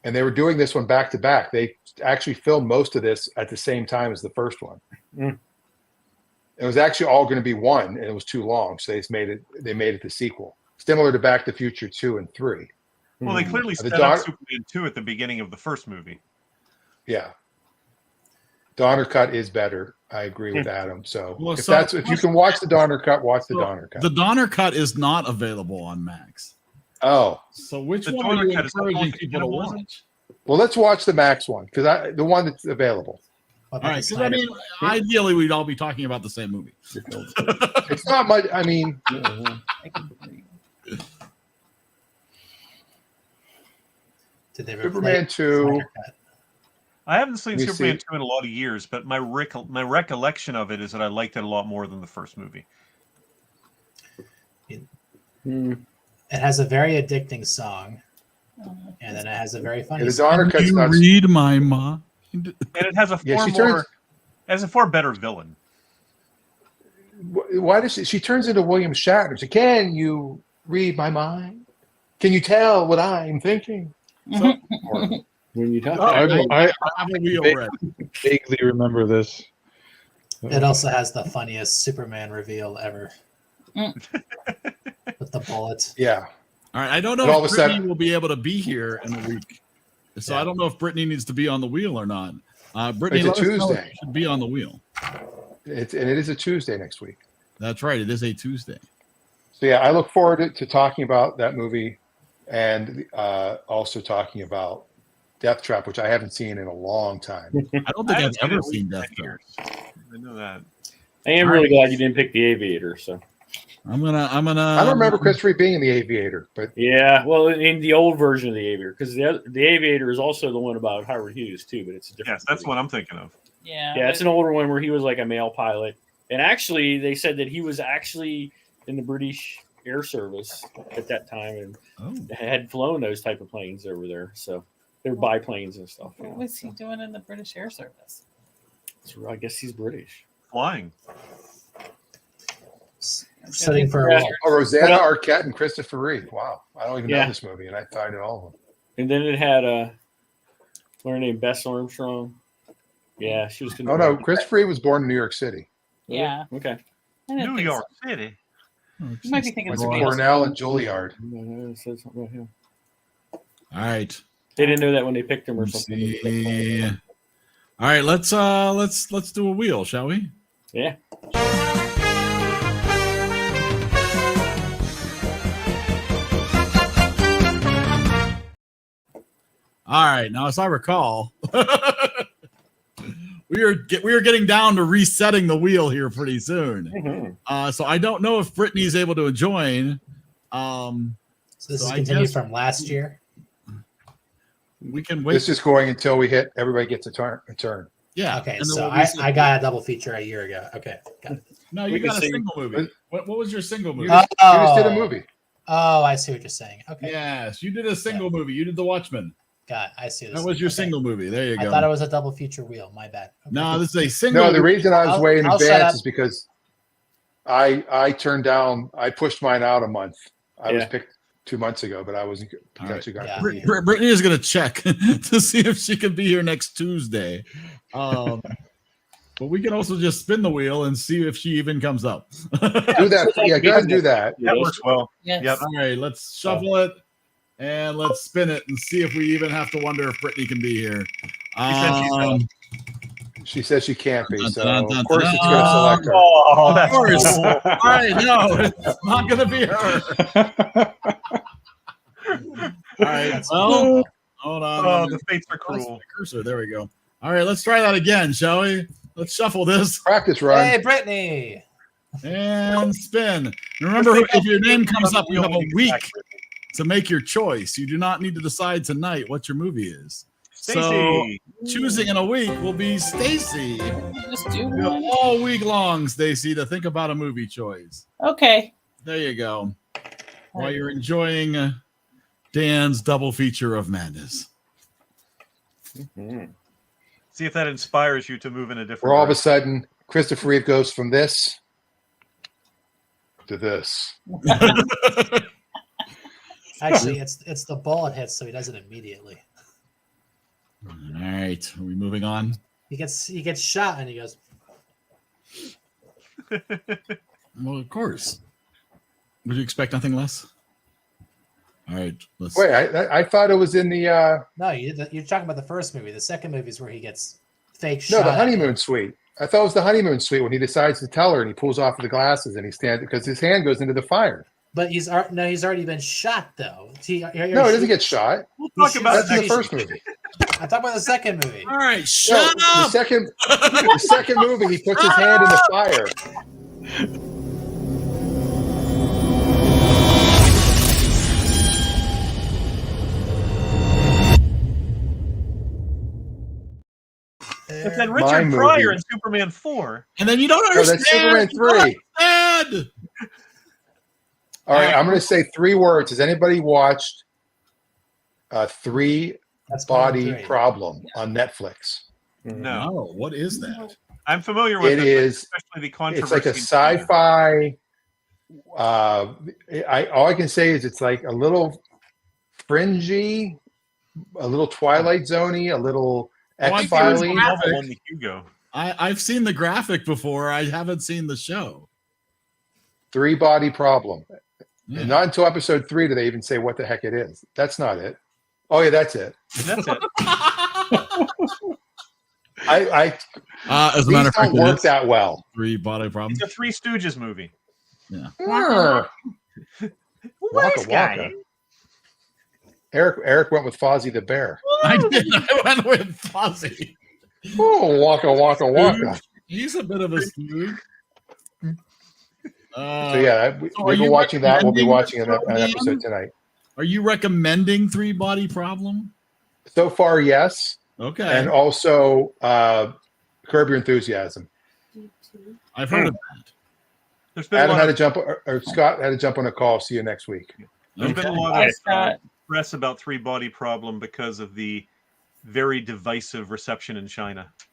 and they were doing this one back to back. They actually filmed most of this at the same time as the first one. Mm. It was actually all going to be one, and it was too long, so they made it the sequel, similar to Back to the Future 2 and 3. Well, they clearly The set Donner- up Superman 2 at the beginning of the first movie. Yeah. Donner cut is better. I agree with Adam. So Well, if you can watch the Donner cut, watch the Donner cut. The Donner cut is not available on Max. Oh, So which The one are Donner you cut is the encouraging one people to that wasn't- watch? well, let's watch the Max one because the one that's available. What All about right, the because I Snyder mean, ideally, we'd all be talking about the same movie. It's not much. I mean, Did they Superman replace 2. Snyder Cut? I haven't seen Let me Superman see. 2 in a lot of years, but my recollection of it is that I liked it a lot more than the first movie. Mm. It has a very addicting song, and then it has a very funny the song. Donner cut's You not. read my mind. And it has a Yeah, far she more turns. as a far better villain. Why does she turns into William Shatner? She can you read my mind? Can you tell what I'm thinking? When you talk, I I have a wheel Big- red. vaguely remember this. It also has the funniest Superman reveal ever. With the bullet. Yeah. All right, I don't know And all if of a Brittany sudden- will be able to be here in a week. So Yeah. I don't know if Brittany needs to be on the wheel or not. Brittany, It's a let us know if Tuesday. you should be on the wheel. And it is a Tuesday next week. That's right. It is a Tuesday. So yeah, I look forward to talking about that movie and also talking about Death Trap, which I haven't seen in a long time. I don't think I've haven't seen it ever in seen 10 Death Trap. years. I know that. I am really glad you didn't pick the Aviator. So I'm gonna. I don't remember Christopher being in The Aviator, but yeah, well, in the old version of the Aviator, because the Aviator is also the one about Howard Hughes too, but it's a different. Yes, that's movie. what I'm thinking of. Yeah. Yeah, it's an older one where he was like a male pilot, and actually, they said that he was actually in the British Air Service at that time and Oh. had flown those type of planes over there. So they were biplanes and stuff. You What know. was he doing in the British Air Service? So I guess he's British. Flying. Studying for a while. oh, Rosanna Well- Arquette and Christopher Reeve. Wow, I don't even know Yeah. this movie, and I find it all of them. And then it had what her name, Bess Armstrong. Yeah, she was. Oh no, Christopher Reeve was born in New York City. Yeah. Okay. I didn't New think York so. City. You might be thinking Went of to something else. Cornell and Juilliard. It said something about him. All right. They didn't know that when they picked him or Let's something. see. All right. Let's do a wheel, shall we? Yeah. All right. Now, as I recall, we are getting down to resetting the wheel here pretty soon. So I don't know if Brittany is able to join. So this So is I continued guess- from last year. We can wait. This is going until we hit. Everybody gets a turn. Yeah. Okay, and then so we'll reset. I got a double feature a year ago. Okay, got it. No, we you can got a see- single movie. What was your single movie? You just did a movie. Oh, I see what you're saying. Okay, Yes, you did a single movie. You did The Watchmen. got it. I see. This That was your Okay. single movie. There you I go. thought it was a double feature wheel. My bad. Okay. No, this is a single. No, the reason I was I'll- way in I'll shut advance up. is because I turned down. I pushed mine out a month. I was Yeah. picked 2 months ago, but I wasn't potentially going Yeah. to be here. Brittany is going to check to see if she can be here next Tuesday. But we can also just spin the wheel and see if she even comes up. Do that. Yeah, go ahead and do that. That works well. Yes. Yep. All right, let's shuffle it and let's spin it and see if we even have to wonder if Brittany can be here. said she's She says she can't be, so Dun, dun, of course dun, it's going to dun. select her. Oh, Of that's course. cool. All right, no, it's not going to be her. All right. That's Well, cool. hold on. Oh, let me- the fates are lost cruel. the cursor. There we go. All right, let's try that again, shall we? Let's shuffle this Practice run. Hey, Brittany. and spin. Remember, if your name comes up, you have a week to make your choice. You do not need to decide tonight what your movie is. So Stacy. choosing in a week will be Stacy. Just do You have one. all week long, Stacy, to think about a movie choice. Okay. There you go. While you're enjoying Dan's double feature of madness. See if that inspires you to move in a different Where all of a direction. sudden, Christopher Reeve goes from this to this. Actually, it's the bullet hit, so he does it immediately. All right, are we moving on? He gets shot and he goes. Well, of course. Would you expect nothing less? All right, let's. Wait, I thought it was in the No, you're talking about the first movie. The second movie is where he gets fake no, shot. the at. honeymoon suite. I thought it was the honeymoon suite when he decides to tell her and he pulls off the glasses and he stands because his hand goes into the fire. But he's already been shot though. No, he doesn't get shot. We'll talk about That's it in the next first week. movie. I'm talking about the second movie. All right, No, shut the up. second movie, he puts his hand in the fire. But then My Richard movie. Pryor in Superman 4. And then you don't No, understand. that's Superman You don't 3. understand. All right, I'm going to say 3 words. Has anybody watched Three That's Body three. Problem on Netflix? No. No, what is that? I'm familiar with It it, is. especially the It's controversy. like a in China. sci-fi. All I can say is it's like a little fringy, a little Twilight Zoney, a little Oh, I X thought it was Files. graphic. Won the Hugo. I've seen the graphic before. I haven't seen the show. 3 Body Problem. Yeah. And not until episode 3 do they even say what the heck it is. That's not it. Oh yeah, that's it. That's it. I As a these matter of fact, don't it work is that well. 3 body problem. It's a Three Stooges movie. Ah, Wise guy. Waka. Eric went with Fozzie the Bear. I did. I went with Fozzie. Oh, waka waka waka. He's a bit of a Stooge. So yeah, so are we've been you watching that. We'll be recommending watching this an one, episode Dan? tonight. Are you recommending 3 body problem? So far, yes, Okay. and also Curb Your Enthusiasm. I've heard of that. There's been a Adam lot had to of, jump, or Scott had to jump on a call. See you next week. there's been a Okay. lot Bye, of Scott. press about Three Body Problem because of the very divisive reception in China. I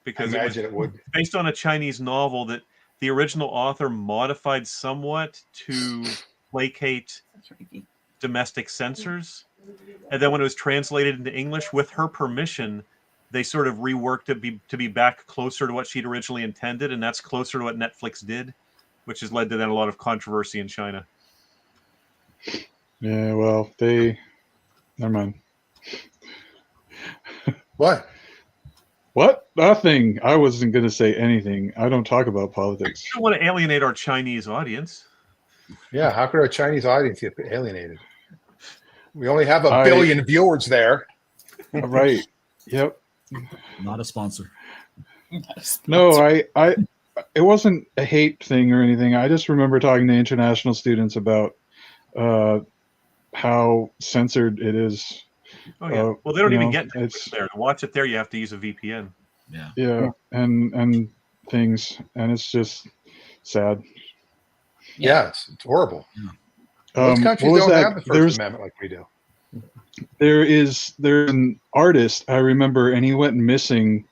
Because imagine it would. based on a Chinese novel that the original author modified somewhat to placate domestic censors. And then when it was translated into English with her permission, they sort of reworked it to be back closer to what she'd originally intended. And that's closer to what Netflix did, which has led to then a lot of controversy in China. Yeah, well, never mind. What? What? Nothing. I wasn't going to say anything. I don't talk about politics. We don't want to alienate our Chinese audience. Yeah, how could our Chinese audience get alienated? We only have a billion viewers there. Right. Yep. Not a sponsor. No, it wasn't a hate thing or anything. I just remember talking to international students about how censored it is. Oh yeah. Well, they don't you even know, get Netflix there. To watch it there, you have to use a VPN. Yeah. Yeah, and things, and it's just sad. Yeah, it's horrible. What Most countries was don't that? have the First There's Amendment like we do. there's an artist I remember, and he went missing.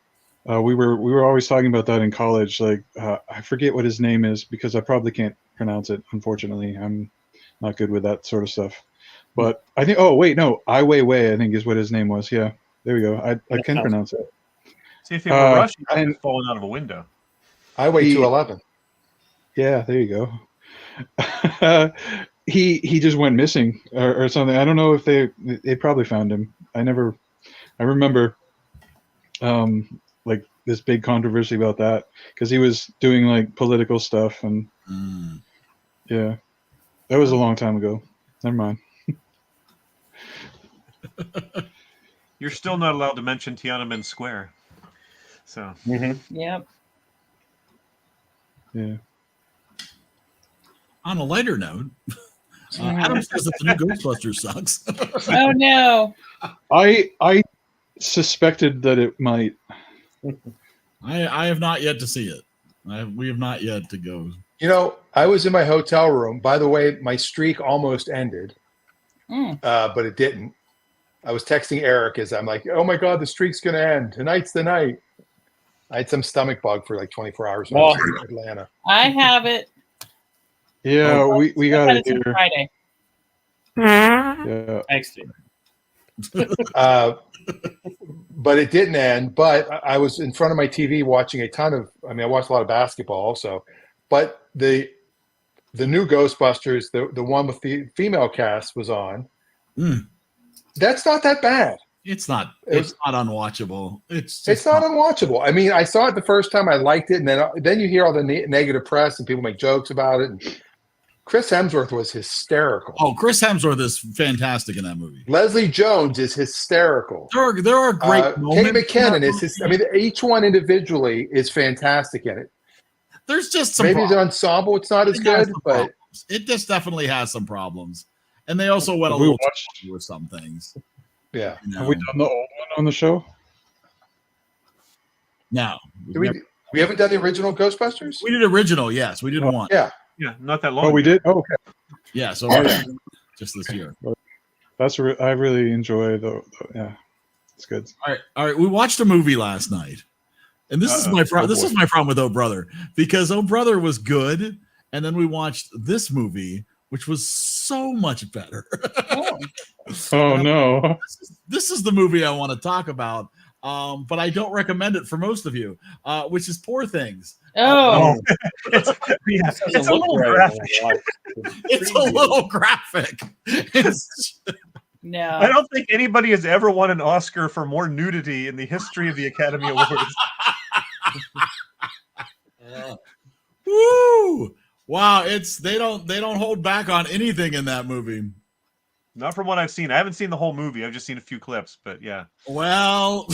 We were always talking about that in college. Like I forget what his name is because I probably can't pronounce it. Unfortunately, I'm not good with that sort of stuff. But I think. Oh wait, no, Ai Weiwei, I think is what his name was. Yeah, there we go. I can pronounce it. See, if it were Russian, I'd have fallen out of a window. I weigh 211. Yeah, there you go. He just went missing or something. I don't know if they probably found him. I remember like this big controversy about that because he was doing like political stuff and yeah, that was a long time ago. Never mind. You're still not allowed to mention Tiananmen Square. So. Yep. Yeah. On a lighter note, Adam says that the new Ghostbusters sucks. Oh no. I suspected that it might. I have not yet to see it. We have not yet to go. You know, I was in my hotel room. By the way, my streak almost ended, but it didn't. I was texting Eric as I'm like, "Oh my God, the streak's going to end. Tonight's the night." I had some stomach bug for like 24 hours when I was in Atlanta. I have it. Yeah, we got it here. Friday. Yeah. Thanks, Steve. But it didn't end. But I was in front of my TV watching I watched a lot of basketball also. But the new Ghostbusters, the one with the female cast was on. That's not that bad. It's not unwatchable. It's not unwatchable. I mean, I saw it the first time. I liked it, and then you hear all the negative press and people make jokes about it. And Chris Hemsworth was hysterical. Oh, Chris Hemsworth is fantastic in that movie. Leslie Jones is hysterical. There are great moments. Kate McKinnon is. I mean, each one individually is fantastic in it. There's just some maybe the ensemble it's not as good, but it just definitely has some problems. And they also went a little too with some things. Yeah. You know? Have we done the old one on the show? No. We haven't done the original Ghostbusters? We did original, yes. We did one. Yeah. Yeah, not that long. Oh, we did? Oh, okay. Yeah, so just this year. I really enjoy the yeah. It's good. All right. We watched a movie last night. And this is my problem. This is my problem with Oh Brother, because Oh Brother was good, and then we watched this movie, which was so much better. Oh no! This is the movie I want to talk about, but I don't recommend it for most of you, which is Poor Things. Oh, it's a little graphic. It's a little graphic. No, I don't think anybody has ever won an Oscar for more nudity in the history of the Academy Awards. Woo! Wow, they don't hold back on anything in that movie. Not from what I've seen. I haven't seen the whole movie. I've just seen a few clips, but yeah. Well,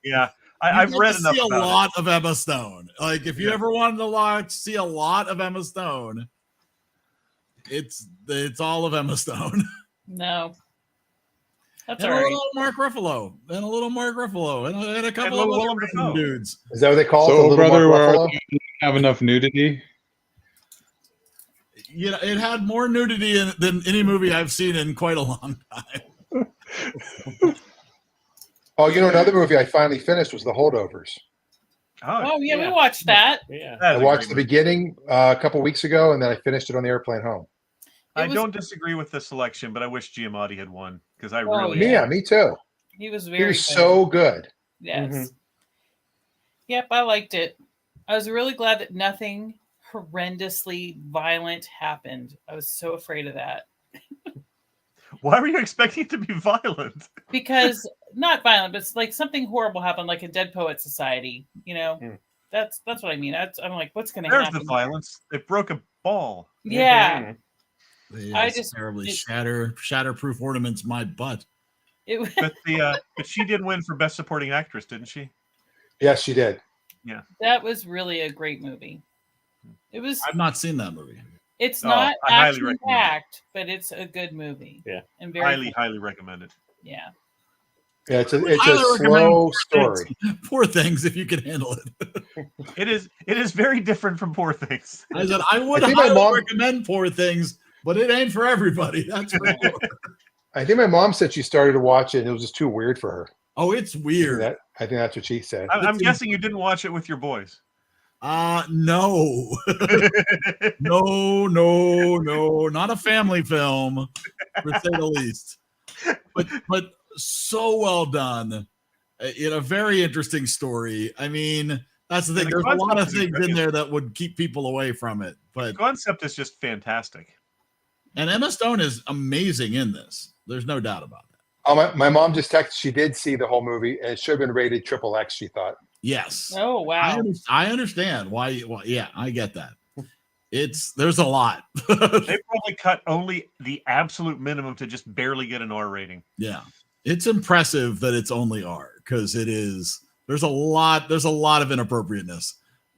yeah, I've read enough. See a lot of Emma Stone. Like, if you ever wanted to see a lot of Emma Stone, it's all of Emma Stone. No. That's and all a right. little Mark Ruffalo, and a couple of other dudes. Is that what they call it? So, the brother, Mark Ruffalo? Have enough nudity? You know, it had more nudity than any movie I've seen in quite a long time. Oh, you know, another movie I finally finished was The Holdovers. Oh yeah, we watched that. Yeah, I watched the beginning a couple weeks ago, and then I finished it on the airplane home. I don't disagree with the selection, but I wish Giamatti had won because I me too. He was very. He was so good. Yes. Yep, I liked it. I was really glad that nothing horrendously violent happened. I was so afraid of that. Why were you expecting it to be violent? Because not violent, but it's like something horrible happened, like in Dead Poet Society. You know, that's what I mean. I'm like, what's going to happen? There's the violence. They broke a ball. Yeah. I just terribly shatterproof ornaments my butt. But she did win for Best Supporting Actress, didn't she? Yes, she did. Yeah, that was really a great movie. It was. I've not seen that movie. It's not action packed, but it's a good movie. Yeah, and very highly recommend it. Yeah. Yeah, it's a slow story. Poor Things, if you can handle it. It is very different from Poor Things. I said I would highly recommend Poor Things, but it ain't for everybody. That's for sure. I think my mom said she started to watch it and it was just too weird for her. Oh, it's weird. I think that's what she said. I'm guessing you didn't watch it with your boys. No. No. Not a family film, for say the least. But so well done. In a very interesting story. I mean, that's the thing. There's a lot of things in there that would keep people away from it. But the concept is just fantastic. And Emma Stone is amazing in this. There's no doubt about that. Oh, my mom just texted. She did see the whole movie, and it should have been rated XXX. She thought. Yes. Oh wow. I understand why. Well, yeah, I get that. There's a lot. They probably cut only the absolute minimum to just barely get an R rating. Yeah, it's impressive that it's only R because it is. There's a lot of inappropriateness,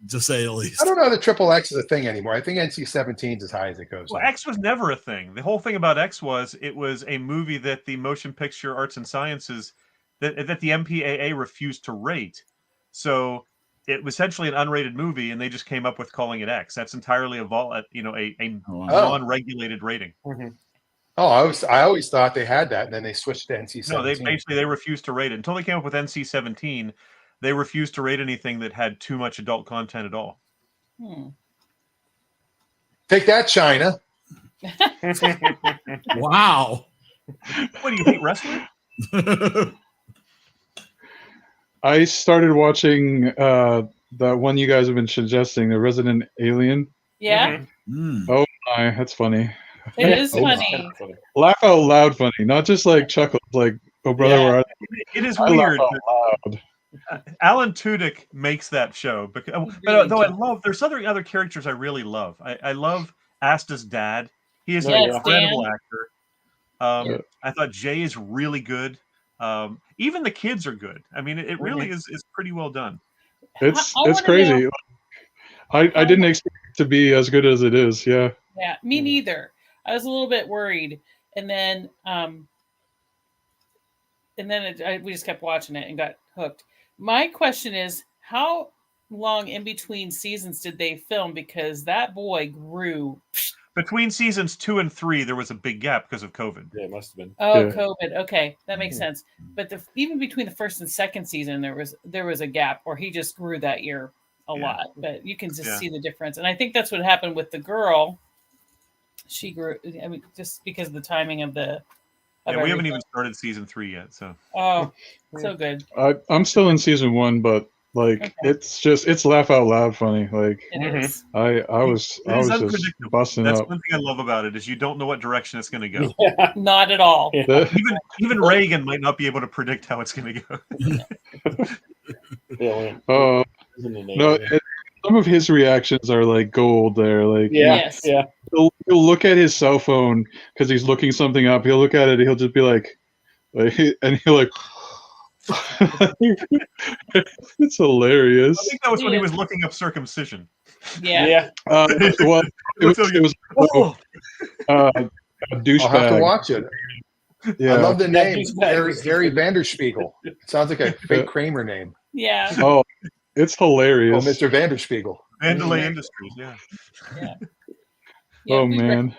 to say the least. I don't know that XXX is a thing anymore. I think NC-17 is as high as it goes. Well, X was never a thing. The whole thing about X was it was a movie that the Motion Picture Arts and Sciences that the MPAA refused to rate. So it was essentially an unrated movie, and they just came up with calling it X. That's entirely a non-regulated rating. Mm-hmm. Oh, I always thought they had that, and then they switched to NC-17. No, they refused to rate it until they came up with NC-17. They refused to rate anything that had too much adult content at all. Take that, China. Wow. What do you hate wrestling? I started watching that one you guys have been suggesting, the Resident Alien. Yeah. Oh my, that's funny. It is funny. Laugh out loud funny, not just like chuckles, like, oh brother, where are they? It is I weird. laugh out loud. Alan Tudyk makes that show, because, but though I love, there's other characters I really love. I love Asta's dad. He is an incredible actor. I thought Jay is really good. Even the kids are good. I mean, it really is pretty well done. It's crazy. I didn't expect it to be as good as it is. Yeah. Yeah, me neither. I was a little bit worried, and then we just kept watching it and got hooked. My question is, how long in between seasons did they film? Because that boy grew. Between seasons 2 and 3, there was a big gap because of COVID. Yeah, it must have been. Oh, yeah. COVID. Okay, that makes sense. But even between the first and second season, there was a gap, or he just grew that year a lot. But you can just see the difference, and I think that's what happened with the girl. She grew. I mean, just because of the timing of the. Yeah, we haven't even started season 3 yet, so. Oh, so good. I'm still in season 1, but like it's laugh out loud funny. Like it is. I was just busting That's up. one thing I love about it is you don't know what direction it's going to go. Yeah. Not at all. Yeah. Even Reagan might not be able to predict how it's going to go. No. Some of his reactions are like gold there. Like he'll look at his cell phone because he's looking something up. He'll look at it. He'll just be like and he'll like. It's hilarious. I think that was when he was looking up circumcision. Yeah. Well, it was douchebag. I'll have to watch it. Yeah. I love the name, Gary Vanderspiegel. It sounds like a fake Kramer name. Yeah. Oh, it's hilarious. Oh, Mr. Vanderspiegel. Vandalay Industries, yeah. Oh man.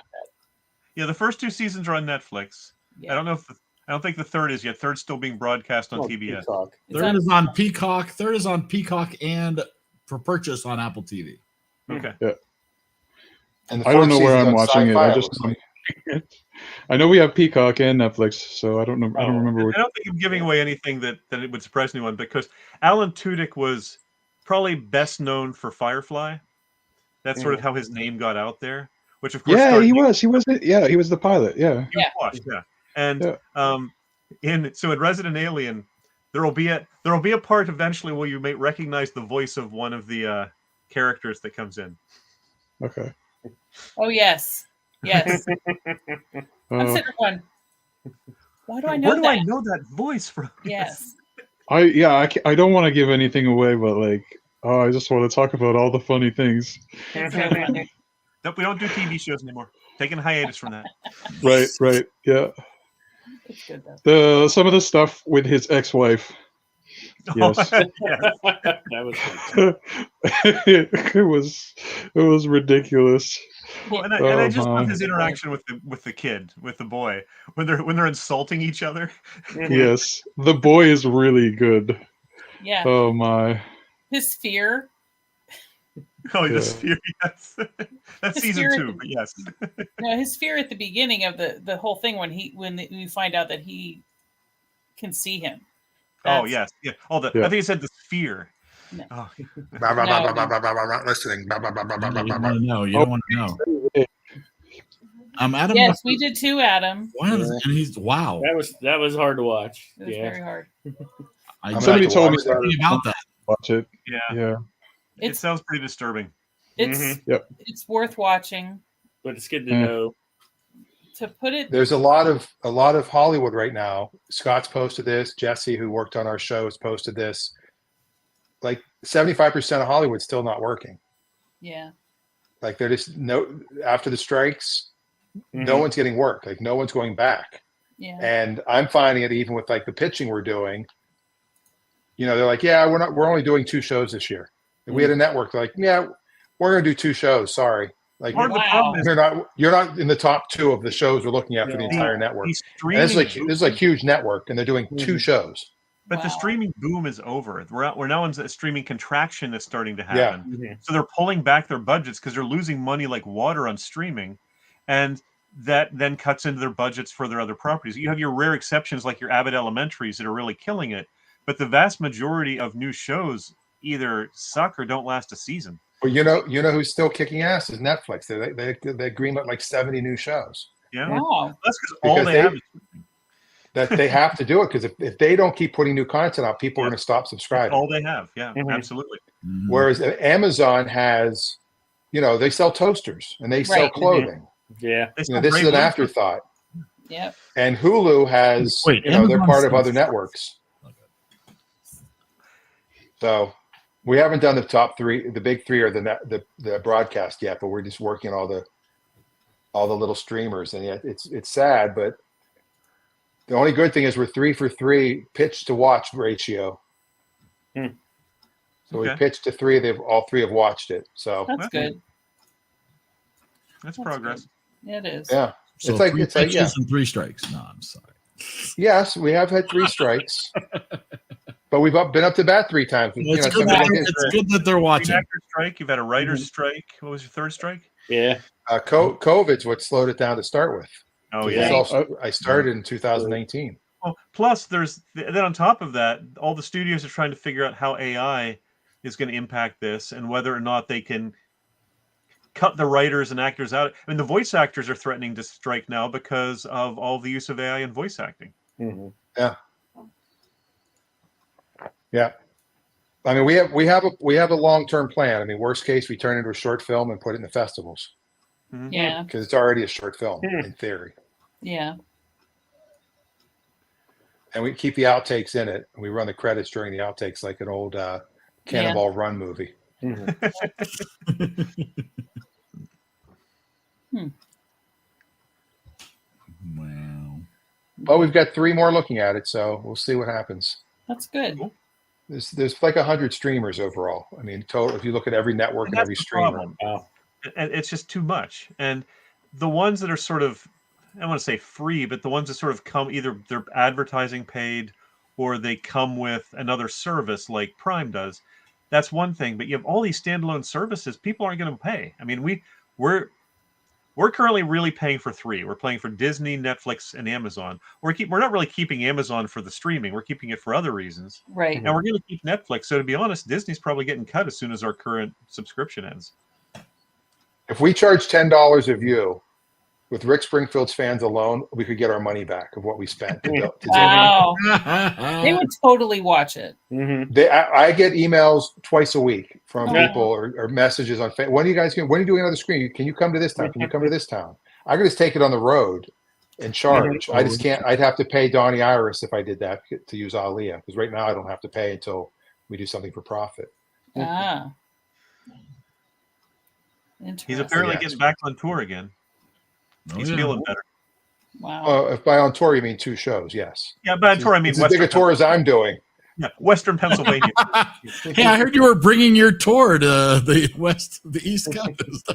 Yeah, the first 2 seasons are on Netflix. Yeah. I don't think the third is yet. Third's still being broadcast on TBS. Third is on Peacock. Third is on Peacock and for purchase on Apple TV. Okay. Yeah. And I don't know where I'm watching it. I know we have Peacock and Netflix, so I don't know. I don't remember. I don't think I'm giving away anything that it would surprise anyone, because Alan Tudyk was probably best known for Firefly. That's sort of how his name got out there. Which of course, he was. He was the pilot. Yeah. And in Resident Alien, there will be a part eventually where you may recognize the voice of one of the characters that comes in. Okay. Oh yes. I'm sitting one. Why do I know Where do that? I know that voice from? Yes. I don't want to give anything away, but like, I just want to talk about all the funny things. Nope, we don't do TV shows anymore. Taking a hiatus from that. Right. Yeah. It's good though. Some of the stuff with his ex-wife. Yes. That was fun. it was ridiculous. Well, and I just love his interaction with the boy, when they're insulting each other. Yes, the boy is really good. Yeah. Oh my. His fear. Oh, the fear. Yes. That's season 2, but yes. No, his fear at the beginning of the whole thing when you find out that he can see him. Oh yes, yeah. I think he said the sphere. No. Oh. Listening. You don't want to know. Adam. Yes, we did too, Adam. And he's wow. That was hard to watch. It was very hard. Somebody told me about that. Watch it. Yeah. It sounds pretty disturbing. It's worth watching. But it's good to know. To put it, there's a lot of Hollywood right now. Scott's posted this. Jesse, who worked on our show, has posted this. Like 75% of Hollywood's still not working. Yeah. Like they're just after the strikes, no one's getting work. Like no one's going back. Yeah. And I'm finding it even with like the pitching we're doing. You know, they're like, yeah, we're only doing 2 shows this year. And we had a network. They're like, yeah, we're going to do 2 shows. Sorry. Like you're not in the top 2 of the shows we're looking at for the entire network. And this is like huge network, and they're doing 2 shows. But the streaming boom is over. We're now in a streaming contraction that's starting to happen. Yeah. So they're pulling back their budgets because they're losing money like water on streaming, and that then cuts into their budgets for their other properties. You have your rare exceptions like your Abbott Elementaries that are really killing it, but the vast majority of new shows either suck or don't last a season. Well, you know who's still kicking ass is Netflix. They greenlit like 70 new shows. Yeah, wow. That's because all they have is that they have to do it, because if they don't keep putting new content out, people are going to stop subscribing. That's all they have. Yeah, absolutely. Whereas Amazon has, they sell toasters and they sell clothing. Yeah, this is an afterthought. Yep. And Hulu has, they're part of other networks. So we haven't done the top 3, the big 3 or the broadcast yet, but we're just working on all the little streamers, and yet it's sad, but the only good thing is we're 3 for 3 pitch to watch ratio. So we pitched to 3. All 3 have watched it. So that's good. That's progress. Good. Yeah, it is. Yeah, So it's like and 3 strikes. No, I'm sorry. Yes, we have had 3 strikes, but we've been up to bat 3 times. It's good that they're watching. You've had a strike. You've had a writer's strike. What was your 3rd strike? Yeah. COVID's what slowed it down to start with. Oh yeah. I started in 2019. Well, plus then on top of that, all the studios are trying to figure out how AI is going to impact this and whether or not they can cut the writers and actors out. I mean, the voice actors are threatening to strike now because of all the use of AI in voice acting. Yeah. Yeah. I mean, we have a long-term plan. I mean, worst case, we turn it into a short film and put it in the festivals. Yeah. Because it's already a short film in theory. Yeah. And we keep the outtakes in it. And we run the credits during the outtakes like an old Cannonball Run movie. Wow. Well, we've got 3 more looking at it, so we'll see what happens. That's good. There's like 100 streamers overall. I mean, total. If you look at every network and every streamer, and it's just too much. And the ones that are sort of, I don't want to say free, but the ones that sort of come either they're advertising paid or they come with another service like Prime does. That's one thing. But you have all these standalone services. People aren't going to pay. I mean, we're currently really paying for 3. We're paying for Disney, Netflix, and Amazon. We're not really keeping Amazon for the streaming. We're keeping it for other reasons. Right. And we're going to keep Netflix. So to be honest, Disney's probably getting cut as soon as our current subscription ends. if we charge $10 a view with Rick Springfield's fans alone, we could get our money back of what we spent. Wow. They would totally watch it. I get emails twice a week from people or messages on Facebook. When are you guys when are you doing another screen? Can you come to this town? Can you come to this town? I could just take it on the road and charge. I just can't. I'd have to pay Donnie Iris if I did that to use Aaliyah, because right now I don't have to pay until we do something for profit. Ah. He's apparently getting back on tour again. He's feeling better. Wow. If by on tour you mean 2 shows, yes. Yeah, by on tour I mean as big a tour as I'm doing. Yeah, Western Pennsylvania. Hey, I heard you were bringing your tour to the East Coast.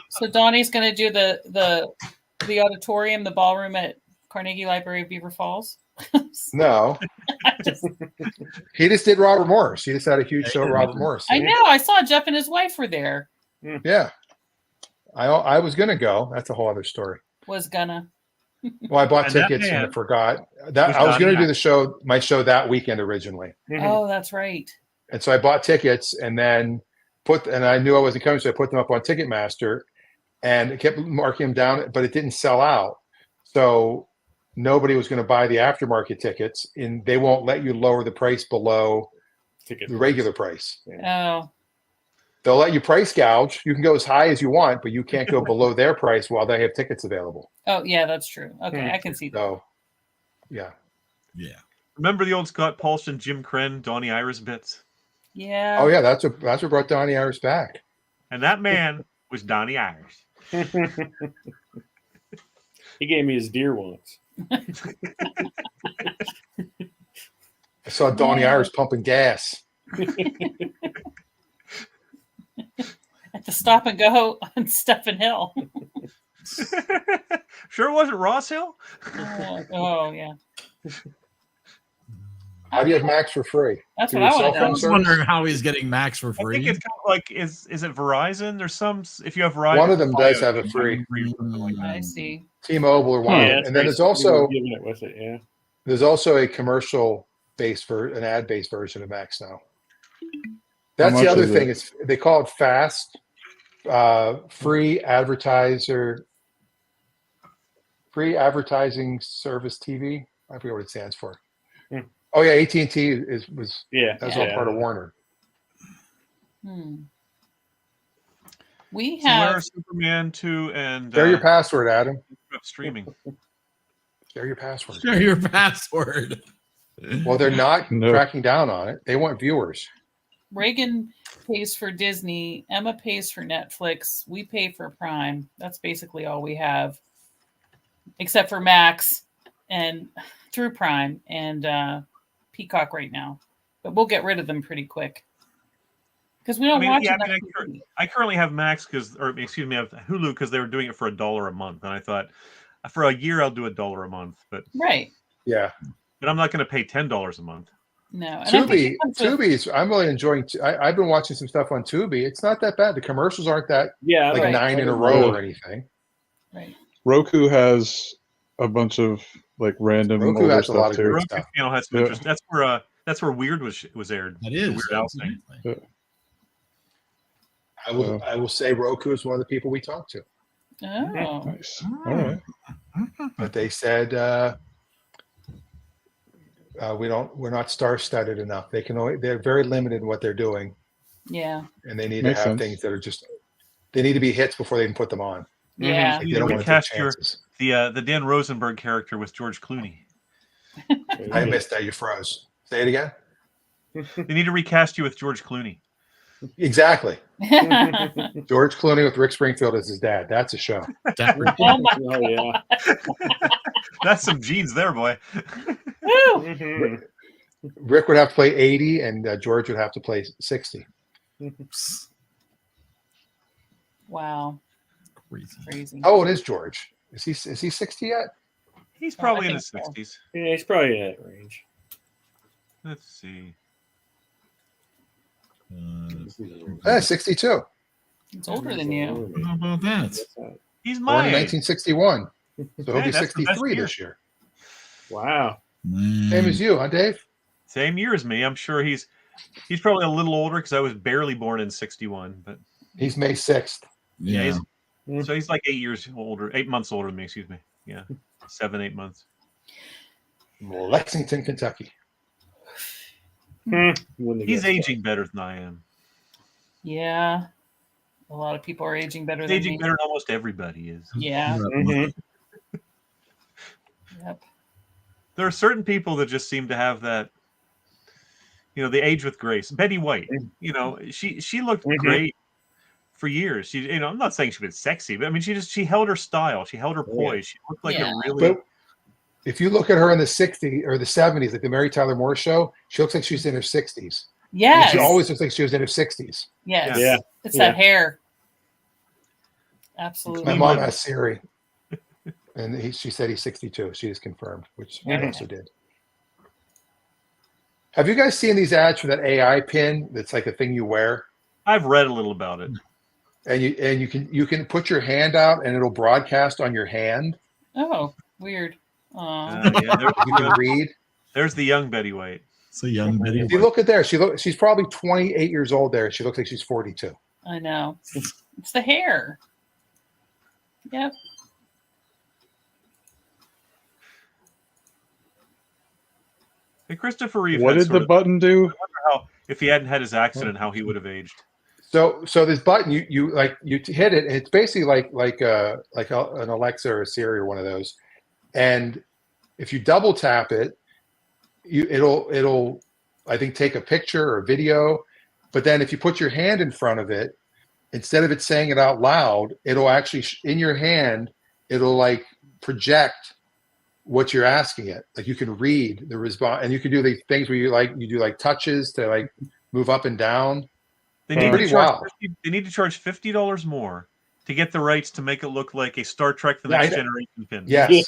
So Donnie's going to do the auditorium, the ballroom at Carnegie Library of Beaver Falls. No, he just did Robert Morris. He just had a huge show at Robert Morris. I know. I saw Jeff and his wife were there. Yeah, I was gonna go. That's a whole other story. Was gonna. Well, I bought tickets and I forgot that I was going to do my show that weekend originally. Oh, that's right. And so I bought tickets and then and I knew I wasn't coming, so I put them up on Ticketmaster. and it kept marking them down, but it didn't sell out. So nobody was going to buy the aftermarket tickets, and they won't let you lower the price below the regular price. Oh. They'll let you price gouge. You can go as high as you want, but you can't go below their price while they have tickets available. Oh, yeah, that's true. Okay, I can see that. So, yeah. Yeah. Remember the old Scott Paulson, Jim Krenn, Donnie Iris bits? Yeah. Oh, yeah, that's what brought Donnie Iris back. And that man was Donnie Iris. He gave me his deer once. I saw Donnie Iris pumping gas. At the Stop and Go on Stephen Hill. Sure wasn't Ross Hill? Oh, yeah. How do you have Max for free? That's Through what I your want cell to phone know. I was service? wondering how he's getting Max for I free. think it's kind of like, is it Verizon? There's some, if you have Verizon. One of them does have a it's free. or something like that. I see. T-Mobile or one of them. that's And then there's right. also giving it with it. Yeah. there's also a commercial based an ad based version of Max now. That's much the other is thing. it? It's they call it FAST, free advertising service TV. I forget what it stands for. Hmm. Oh yeah, AT&T was Yeah. that's all part of Warner. We So where are have Superman 2 and Share your password, Adam. streaming? Share your password. Share your password. Well, they're not No. cracking down on it. They want viewers. Reagan pays for Disney, Emma pays for Netflix, we pay for Prime. That's basically all we have, except for Max and through Prime and Peacock right now. But we'll get rid of them pretty quick because we don't watch enough TV. I currently have Max I have Hulu because they were doing it for $1 a month, and I thought for a year I'll do $1 a month, but Right. Yeah. But I'm not going to pay $10 a month. No. And I think Tubi, it comes with- Tubi's. I'm really enjoying. I've been watching some stuff on Tubi. It's not that bad. The commercials aren't that Yeah. like Right. 9 in a row or anything. Right. Roku has a bunch of like random Roku older has a lot stuff of too. great Roku stuff. channel has some Yeah. interest. That's where Weird was aired. That The is. Weird Al thing. Exactly. I will say Roku is one of the people we talked to, Oh. Nice. All right. but they said we're not star-studded enough. They're very limited in what they're doing, Yeah. and they need Makes to have sense. things that are they need to be hits before they can put them on. Yeah. Like, You they don't need want to to take recast your chances. the Dan Rosenberg character with George Clooney. I missed that. You froze. Say it again. They need to recast you with George Clooney. Exactly. George Clooney with Rick Springfield as his dad. That's a show. That- Oh my Oh yeah. That's some genes there, boy. Woo! Mhm. Rick would have to play 80, and George would have to play 60. Wow. Crazy. Crazy. How old is George? Is he 60 yet? He's probably I in his think so. 60s. Yeah, he's probably in that range. Let's see. 62. It's older than you. How about that? He's Born my in age. 1961. So he'll Hey, be that's the best 63 year. this year. Wow. Same as you, huh, Dave? Same year as me. I'm sure he's probably a little older because I was barely born in 61. But He's May 6th. Yeah. so he's like 8 months older than me. Excuse me. Yeah, 7, 8 months. Lexington, Kentucky. When they He's get aging better than I am. Yeah. A lot of people are aging better He's than aging me. better than almost everybody is. Yeah. Mhm. Yep. There are certain people that just seem to have that, they age with grace. Betty White, she looked Mhm. great for years. She, I'm not saying she was sexy, but I mean, she held her style. She held her poise. She looked like Yeah. a really. But if you look at her in the 60s or the 70s, like the Mary Tyler Moore show, she looks like she's in her 60s. And Yes. she always looks like she was in her 60s. Yes. Yeah. It's Yeah. that hair. My Absolutely. mom has Siri, and she said he's 62. She is confirmed, which I Mhm. also did. Have you guys seen these ads for that AI pin that's like a thing you wear? I've read a little about it. And you can put your hand out and it'll broadcast on your hand. Oh, weird. Yeah, You can read. there's the young Betty White. It's a young Betty If you White. look at there, she's probably 28 years old there. She looks like she's 42. I know. It's the hair. Yep. Hey, Christopher Reeve. What did the button do? I wonder how, if he hadn't had his accident, how he would have aged. So this button, you hit it, and it's basically like an Alexa or a Siri or one of those. And if you double tap it, it'll I think take a picture or video. But then if you put your hand in front of it, instead of it saying it out loud, it'll actually in your hand, it'll like project what you're asking it. Like you can read the response, and you can do these things where you do like touches to like move up and down. They need to charge $50 more to get the rights to make it look like a Star Trek: The Next Generation pin. Yes,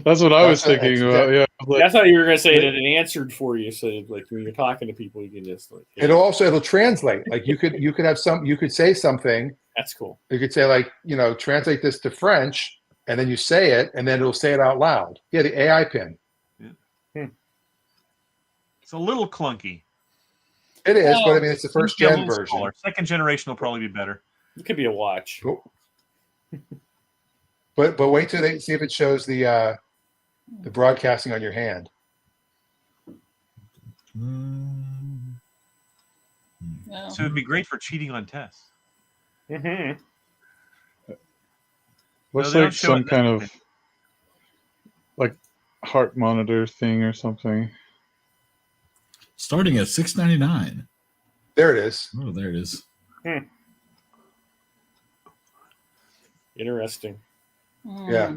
that's what I was thinking about. Yeah, I thought you were going to say that it answered for you, so like when you're talking to people, you can just like. Yeah. It'll translate. Like you could say something. That's cool. You could say like translate this to French, and then you say it, and then it'll say it out loud. Yeah, the AI pin. Yeah. It's a little clunky. It is, but I mean, it's the first gen version. Smaller. Second generation will probably be better. It could be a watch. Cool. But wait till they see if it shows the broadcasting on your hand. So it'd be great for cheating on tests. Mm-hmm. Looks like some kind of like heart monitor thing or something. Starting at $6.99. There it is. Oh, there it is. Interesting. Yeah,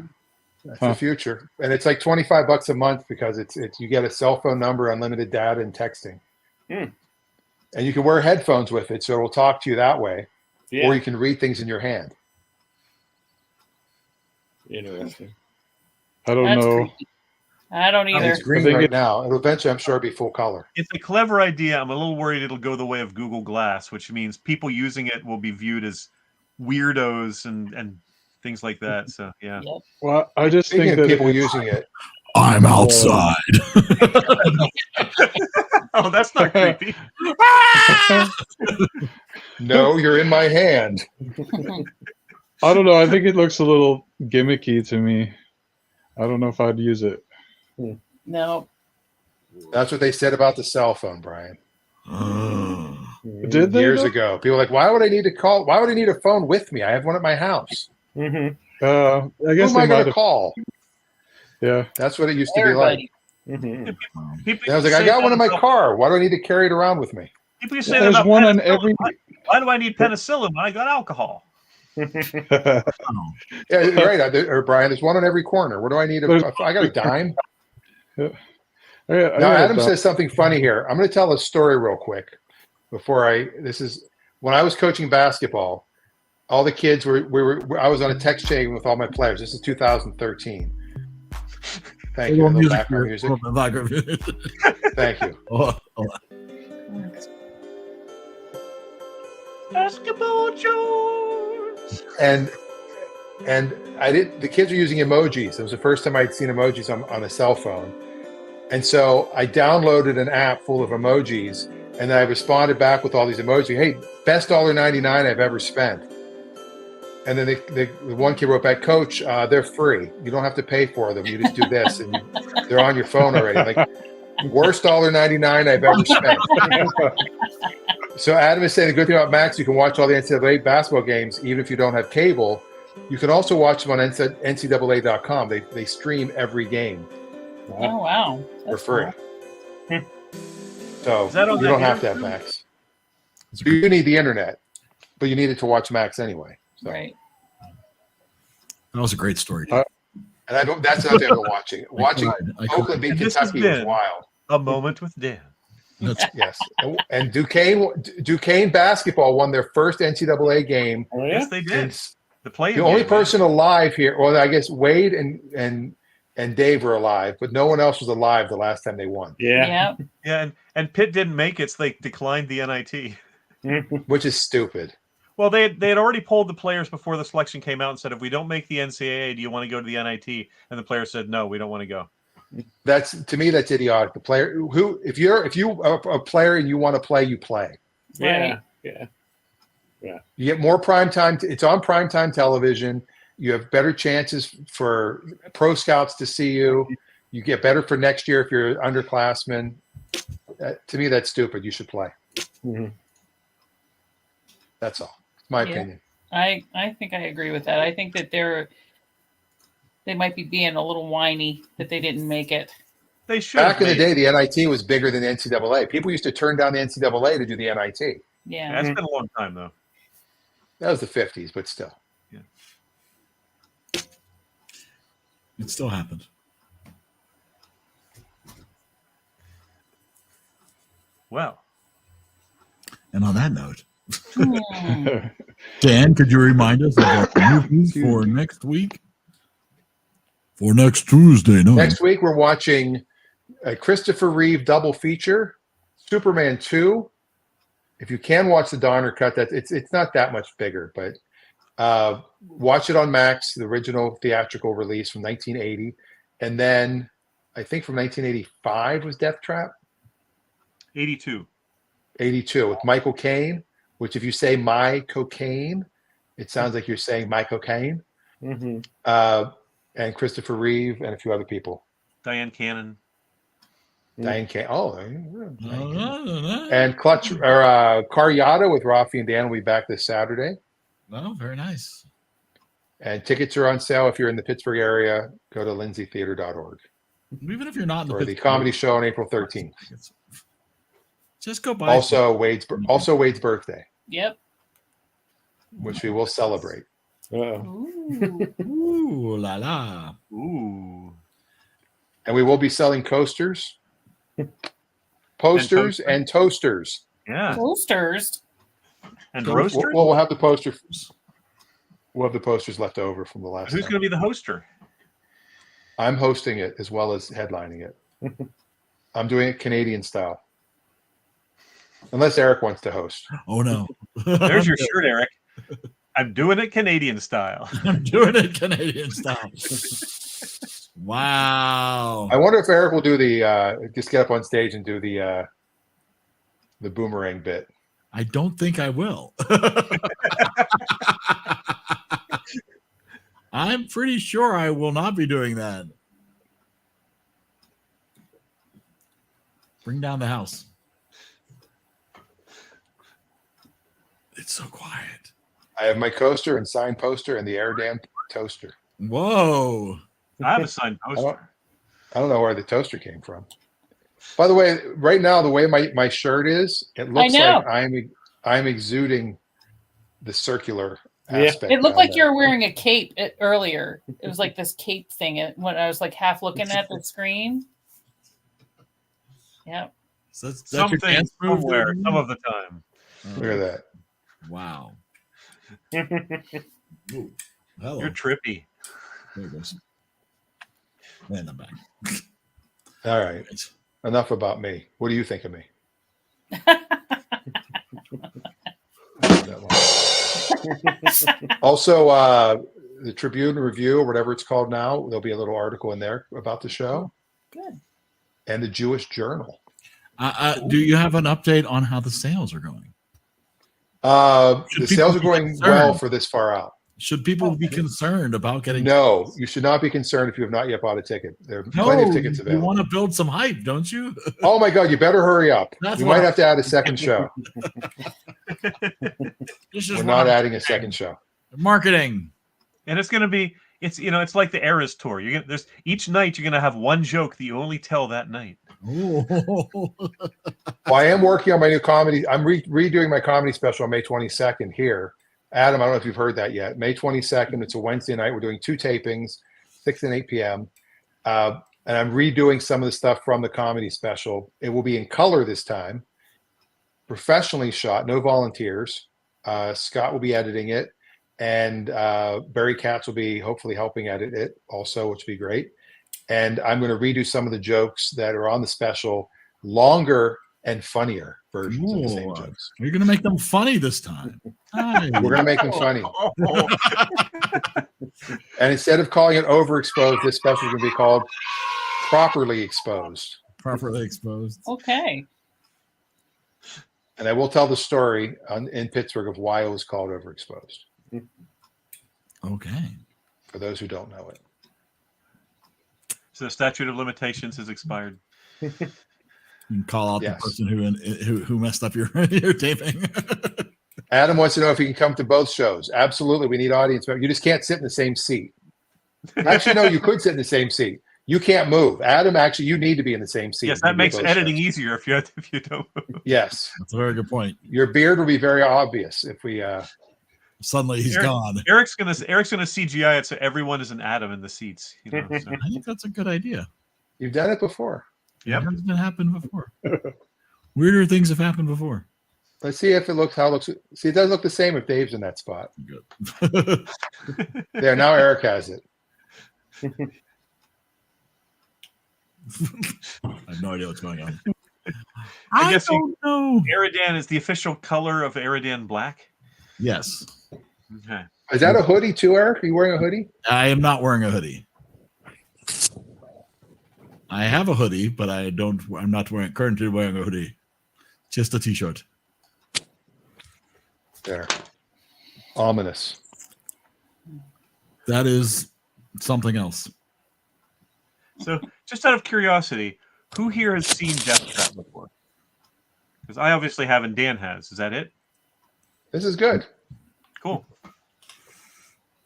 that's the future, and it's like $25 a month because it's you get a cell phone number, unlimited data, and texting, and you can wear headphones with it, so it will talk to you that way, or you can read things in your hand. Interesting. I don't know. Creepy. I don't either. It's green right now. It'll eventually, I'm sure, be full color. It's a clever idea. I'm a little worried it'll go the way of Google Glass, which means people using it will be viewed as weirdos and things like that. So yeah. Yep. Well, I just think that people using it. I'm outside. Oh, that's not creepy. No, you're in my hand. I don't know. I think it looks a little gimmicky to me. I don't know if I'd use it. No. That's what they said about the cell phone, Brian. Did they? Years ago, people were like, why would I need to call? Why would I need a phone with me? I have one at my house. I guess Who am I going to call? Yeah, that's what it used to be like. People I was like, I got one in my car. Why do I need to carry it around with me? People say there's about one on penicillin. every. Why do I need penicillin when I got alcohol? Yeah, you're right. Or Brian, there's one on every corner. What do I need? I got a dime. Yeah. Now, Adam says something funny here. I'm going to tell a story real quick this is when I was coaching basketball, all the kids I was on a text chain with all my players. This is 2013. Thank you. Background music. Thank you. Basketball Jones. And the kids were using emojis. It was the first time I'd seen emojis on a cell phone. And so I downloaded an app full of emojis, and then I responded back with all these emojis. Hey, best $1.99 I've ever spent. And then the one kid wrote back, Coach, they're free. You don't have to pay for them. You just do this, and they're on your phone already. Like, worst $1.99 I've ever spent. So Adam is saying the good thing about Max, you can watch all the NCAA basketball games, even if you don't have cable. You can also watch them on NCAA.com. They stream every game. Oh, wow. For free. Cool. So you don't have to have Max. You need the internet, but you need it to watch Max anyway. So. Right. That was a great story. And that's not I've been watching. Watching Oakland beat Kentucky was wild. A moment with Dan. Yes. And Duquesne basketball won their first NCAA game. Oh, yeah? Yes, they did. The only person alive here, well, I guess Wade and Dave were alive, but no one else was alive the last time they won. Yeah. And Pitt didn't make it, so they declined the NIT. Which is stupid. Well, they had already polled the players before the selection came out and said, if we don't make the NCAA, do you want to go to the NIT? And the players said, no, we don't want to go. To me, that's idiotic. The player if you are a player and you want to play, you play. Yeah. Yeah. Yeah. You get more prime time. It's on primetime television. You have better chances for pro scouts to see you. You get better for next year if you're an underclassman. To me, that's stupid. You should play. Mm-hmm. That's all. It's my opinion. I think I agree with that. I think that they might be being a little whiny that they didn't make it. They should. Back in the day, the NIT was bigger than the NCAA. People used to turn down the NCAA to do the NIT. Yeah. It's been a long time, though. That was the 50s, but still. Yeah. It still happened. Well. And on that note, Dan, could you remind us of our movies for next week? For next Tuesday, no. Next week, we're watching a Christopher Reeve double feature, Superman 2. If you can watch the Donner cut, it's not that much bigger, but watch it on Max, the original theatrical release from 1980. And then I think from 1985 was Death Trap. 82. 82 with Michael Caine, which if you say my cocaine, it sounds like you're saying my cocaine. Mm-hmm. And Christopher Reeve and a few other people. Diane Cannon. Diane Cannon. Oh, and Clutch or Caryata with Rafi and Dan will be back this Saturday. Oh, very nice. And tickets are on sale if you're in the Pittsburgh area. Go to lindsaytheater.org. Even if you're not in for the comedy show on April 13th. Just go by. Also Wade's birthday. Yep. Which we will celebrate. Ooh la la. Ooh. And we will be selling coasters, posters, and toasters. Yeah. Toasters. And roasters? We'll have the posters. We'll have the posters left over from the last Who's time. going to be the hoster? I'm hosting it as well as headlining it. I'm doing it Canadian style. Unless Eric wants to host. Oh, no. There's your shirt, Eric. I'm doing it Canadian style. I'm doing it Canadian style. Wow. I wonder if Eric will do the just get up on stage and do the boomerang bit. I don't think I will. I'm pretty sure I will not be doing that. Bring down the house. It's so quiet. I have my coaster and signed poster and the EriDan toaster. Whoa. I have a signed poster. I don't know where the toaster came from. By the way, right now, the way my shirt is, it looks like I'm exuding the circular aspect. It looked like you were wearing a cape earlier. It was like this cape thing when I was like half looking at the screen. Yep. So that's something somewhere, some of the time. Look at that. Wow. Ooh, hello. You're trippy. There it goes. And I'm back. All right. Enough about me. What do you think of me? Also, the Tribune Review, or whatever it's called now, there'll be a little article in there about the show. Good. And the Jewish Journal. Do you have an update on how the sales are going? The sales are going well for this far out. Should people be concerned about getting? No, you should not be concerned if you have not yet bought a ticket. There are plenty of tickets available. You want to build some hype, don't you? Oh my God, you better hurry up. We might have to add a second show. We're not adding a second show. Marketing. And it's going to be, it's like the Eras tour. Each night you're going to have one joke that you only tell that night. Well, I am working on my new comedy. I'm redoing my comedy special on May 22nd here. Adam, I don't know if you've heard that yet. May 22nd, it's a Wednesday night. We're doing 2 tapings, 6 and 8 p.m. And I'm redoing some of the stuff from the comedy special. It will be in color this time, professionally shot, no volunteers. Scott will be editing it, and Barry Katz will be hopefully helping edit it also, which will be great. And I'm going to redo some of the jokes that are on the special, longer and funnier versions of the same jokes. You're going to make them funny this time. We're going to make them funny. And instead of calling it overexposed, this special is going to be called Properly Exposed. Properly Exposed. Okay. And I will tell the story in Pittsburgh of why it was called Overexposed. Okay. For those who don't know it. So the statute of limitations has expired. You can call out Yes. the person who messed up your your taping. Adam wants to know if he can come to both shows. Absolutely. We need audience members. You just can't sit in the same seat. Actually, no, you could sit in the same seat. You can't move. Adam, actually, you need to be in the same seat. Yes, that makes editing easier if you don't move. Yes. That's a very good point. Your beard will be very obvious if we suddenly he's gone. Eric's gonna CGI it so everyone is an Adam in the seats. You know, so. I think that's a good idea. You've done it before. Yep. It has been happened before. Weirder things have happened before. Let's see if it looks how it looks. See, it doesn't look the same if Dave's in that spot. Good. There, now Eric has it. I have no idea what's going on. I guess don't know. EriDan is the official color of EriDan black. Yes. Okay. Is that a hoodie too, Eric? Are you wearing a hoodie? I am not wearing a hoodie. I have a hoodie, but I'm not currently wearing a hoodie. Just a t-shirt. There. Ominous. That is something else. So, just out of curiosity, who here has seen Death Trap before? Because I obviously haven't. Dan has. Is that it? This is good. Cool.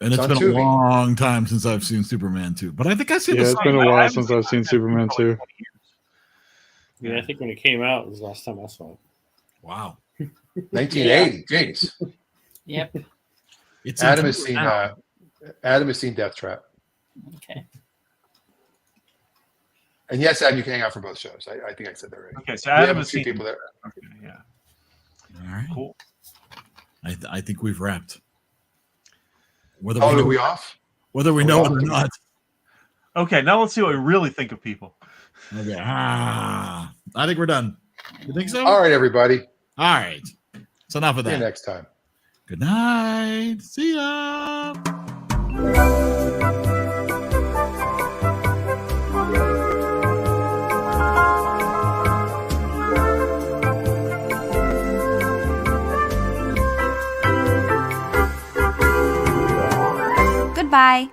And it's on been Tubi. a long time since I've seen Superman 2. But I think I've seen Yeah, the it's been a while since I've seen Superman 2. Yeah, I think when it came out, it was the last time I saw it. Wow. 1980. Jeez. Yep. It's Adam has incredible seen now. Adam has seen Death Trap. Okay. And yes, Adam, you can hang out for both shows. I think I said that already. Okay, so We Adam have a has few seen people there. Okay, yeah. All right. Cool. I think we've wrapped. Whether Oh, we are know, we off? whether we Are we know it off? or not. Okay, now let's see what we really think of people. Okay. I think we're done. You think so? All right, everybody. All right. It's enough of See you that. next time. Good night. See ya. Goodbye.